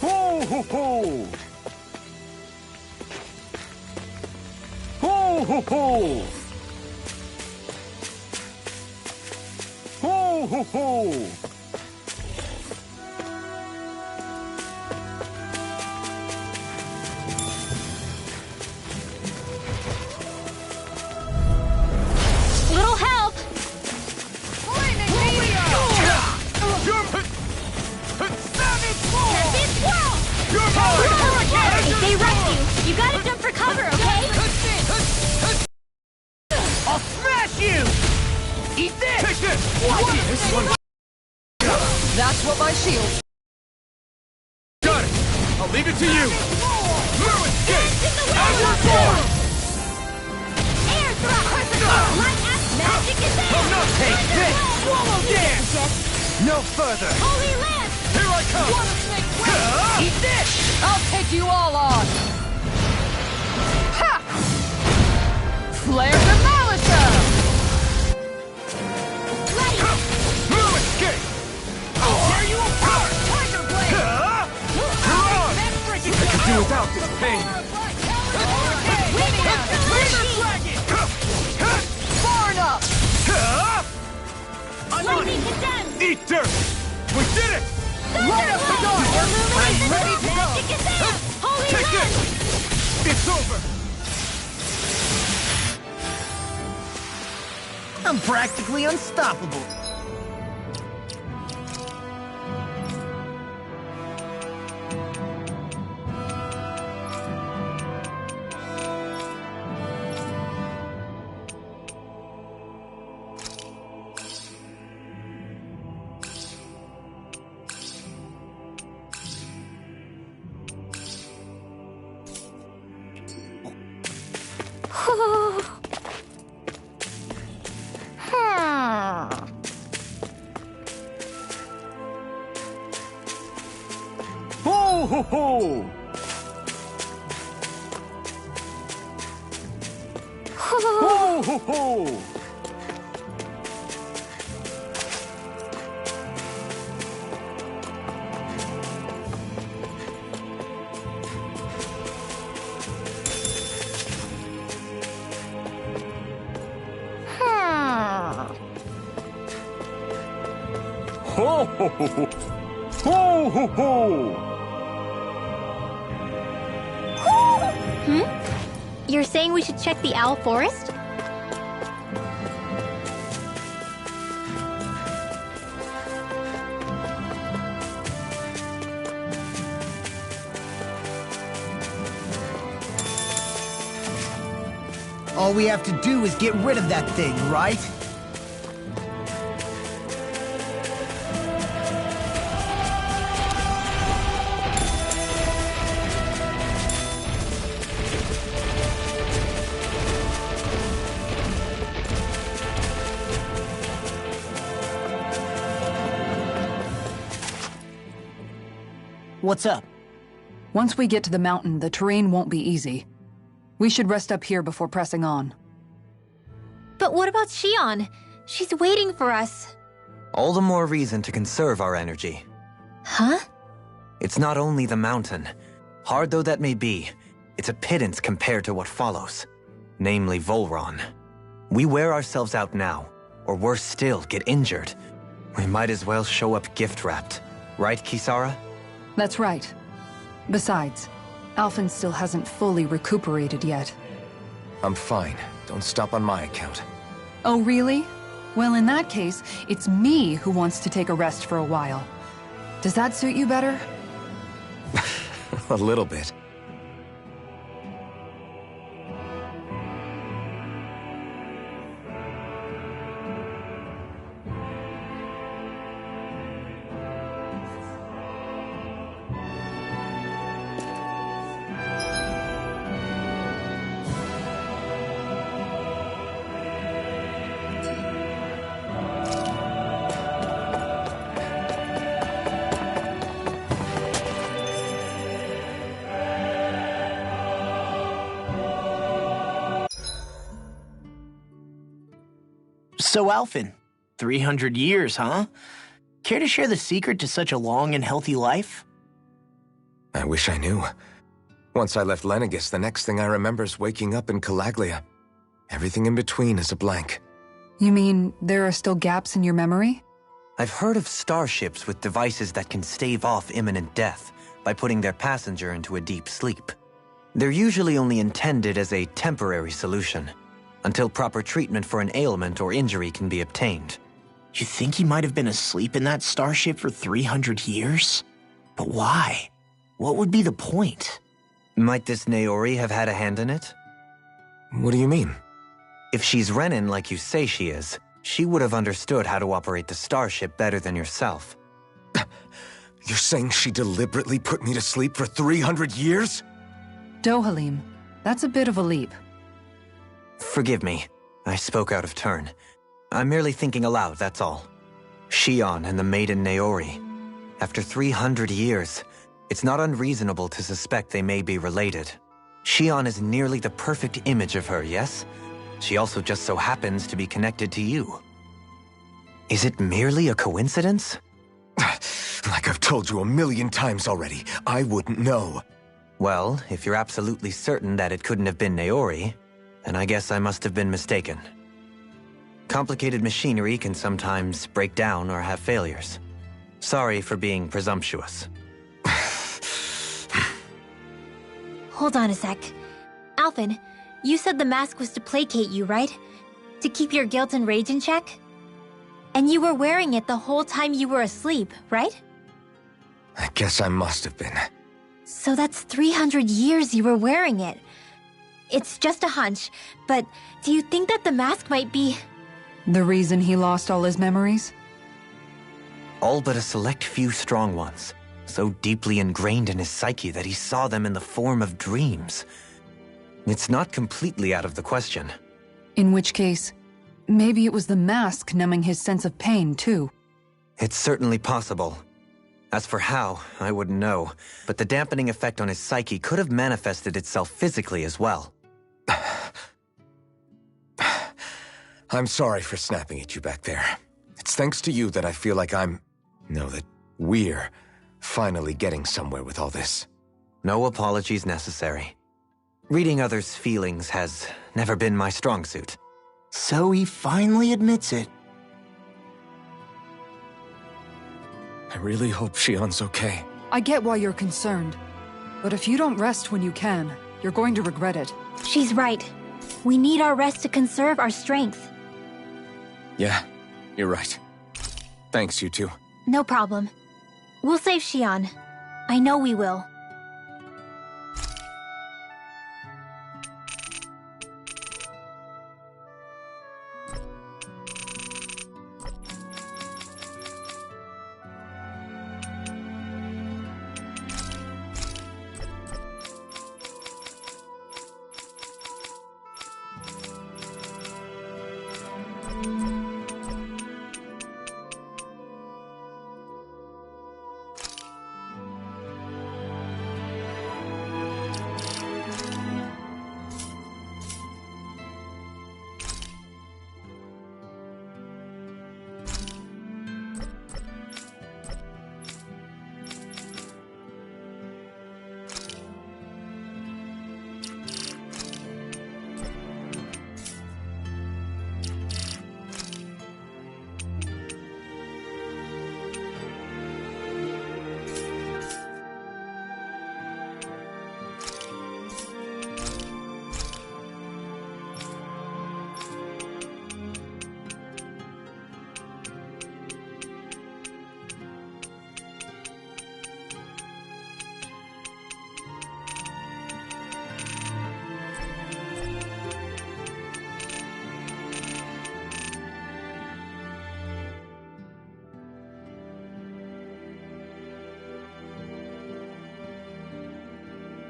Ho ho ho! Ho ho ho! Ho ho ho! Little help! This world! If they rush you, you gotta jump for cover, okay? I'll smash you! Eat this! Take this! Watch it! This one That's what my shield... got it! I'll leave it to you! Through escape! In the As wind! your form! Air thrust! Light as magic is there! Will not take this! Swallow dance! No further! Holy Lance! Here I come! Wanna stay quick? Eat this! I'll take you all on! Ha! Flare Demolition! Ready! Through escape! I'll tear you apart! Tiger Blade! You're on! I could do without this pain! Far enough! Lightning condemned! Eat dirt! We did it! Light up the dark! I'm ready to go. Magic is there! Holy Take Lance! this! It's over! I'm practically unstoppable. Ho ho ho! Ho ho ho! Ho ho ho ho! Ho ho ho! You're saying we should check the Owl Forest? All we have to do is get rid of that thing, right? What's up? Once we get to the mountain, the terrain won't be easy. We should rest up here before pressing on. But what about Shion? She's waiting for us. All the more reason to conserve our energy. Huh? It's not only the mountain. Hard though that may be, it's a pittance compared to what follows. Namely Volron. We wear ourselves out now, or worse still, get injured. We might as well show up gift-wrapped. Right, Kisara? That's right. Besides, Alphen still hasn't fully recuperated yet. I'm fine. Don't stop on my account. Oh, really? Well, in that case, it's me who wants to take a rest for a while. Does that suit you better? A little bit. So, Alphen, 300 years, huh? Care to share the secret to such a long and healthy life? I wish I knew. Once I left Lenegis, the next thing I remember is waking up in Calaglia. Everything in between is a blank. You mean there are still gaps in your memory? I've heard of starships with devices that can stave off imminent death by putting their passenger into a deep sleep. They're usually only intended as a temporary solution, until proper treatment for an ailment or injury can be obtained. You think he might have been asleep in that starship for 300 years? But why? What would be the point? Might this Naori have had a hand in it? What do you mean? If she's Renin like you say she is, she would have understood how to operate the starship better than yourself. You're saying she deliberately put me to sleep for 300 years? Dohalim, that's a bit of a leap. Forgive me. I spoke out of turn. I'm merely thinking aloud, that's all. Shion and the maiden Naori. After 300 years, it's not unreasonable to suspect they may be related. Shion is nearly the perfect image of her, yes? She also just so happens to be connected to you. Is it merely a coincidence? Like I've told you 1,000,000 times already, I wouldn't know. Well, if you're absolutely certain that it couldn't have been Naori, then I guess I must have been mistaken. Complicated machinery can sometimes break down or have failures. Sorry for being presumptuous. Hold on a sec. Alphen, you said the mask was to placate you, right? To keep your guilt and rage in check? And you were wearing it the whole time you were asleep, right? I guess I must have been. So that's 300 years you were wearing it. It's just a hunch, but do you think that the mask might be... The reason he lost all his memories? All but a select few strong ones, so deeply ingrained in his psyche that he saw them in the form of dreams. It's not completely out of the question. In which case, maybe it was the mask numbing his sense of pain, too. It's certainly possible. As for how, I wouldn't know. But the dampening effect on his psyche could have manifested itself physically as well. I'm sorry for snapping at you back there. It's thanks to you that I feel like that we're finally getting somewhere with all this. No apologies necessary. Reading others' feelings has never been my strong suit. So he finally admits it. I really hope Shion's okay. I get why you're concerned. But if you don't rest when you can, you're going to regret it. She's right. We need our rest to conserve our strength. Yeah, you're right. Thanks, you two. No problem. We'll save Shion. I know we will.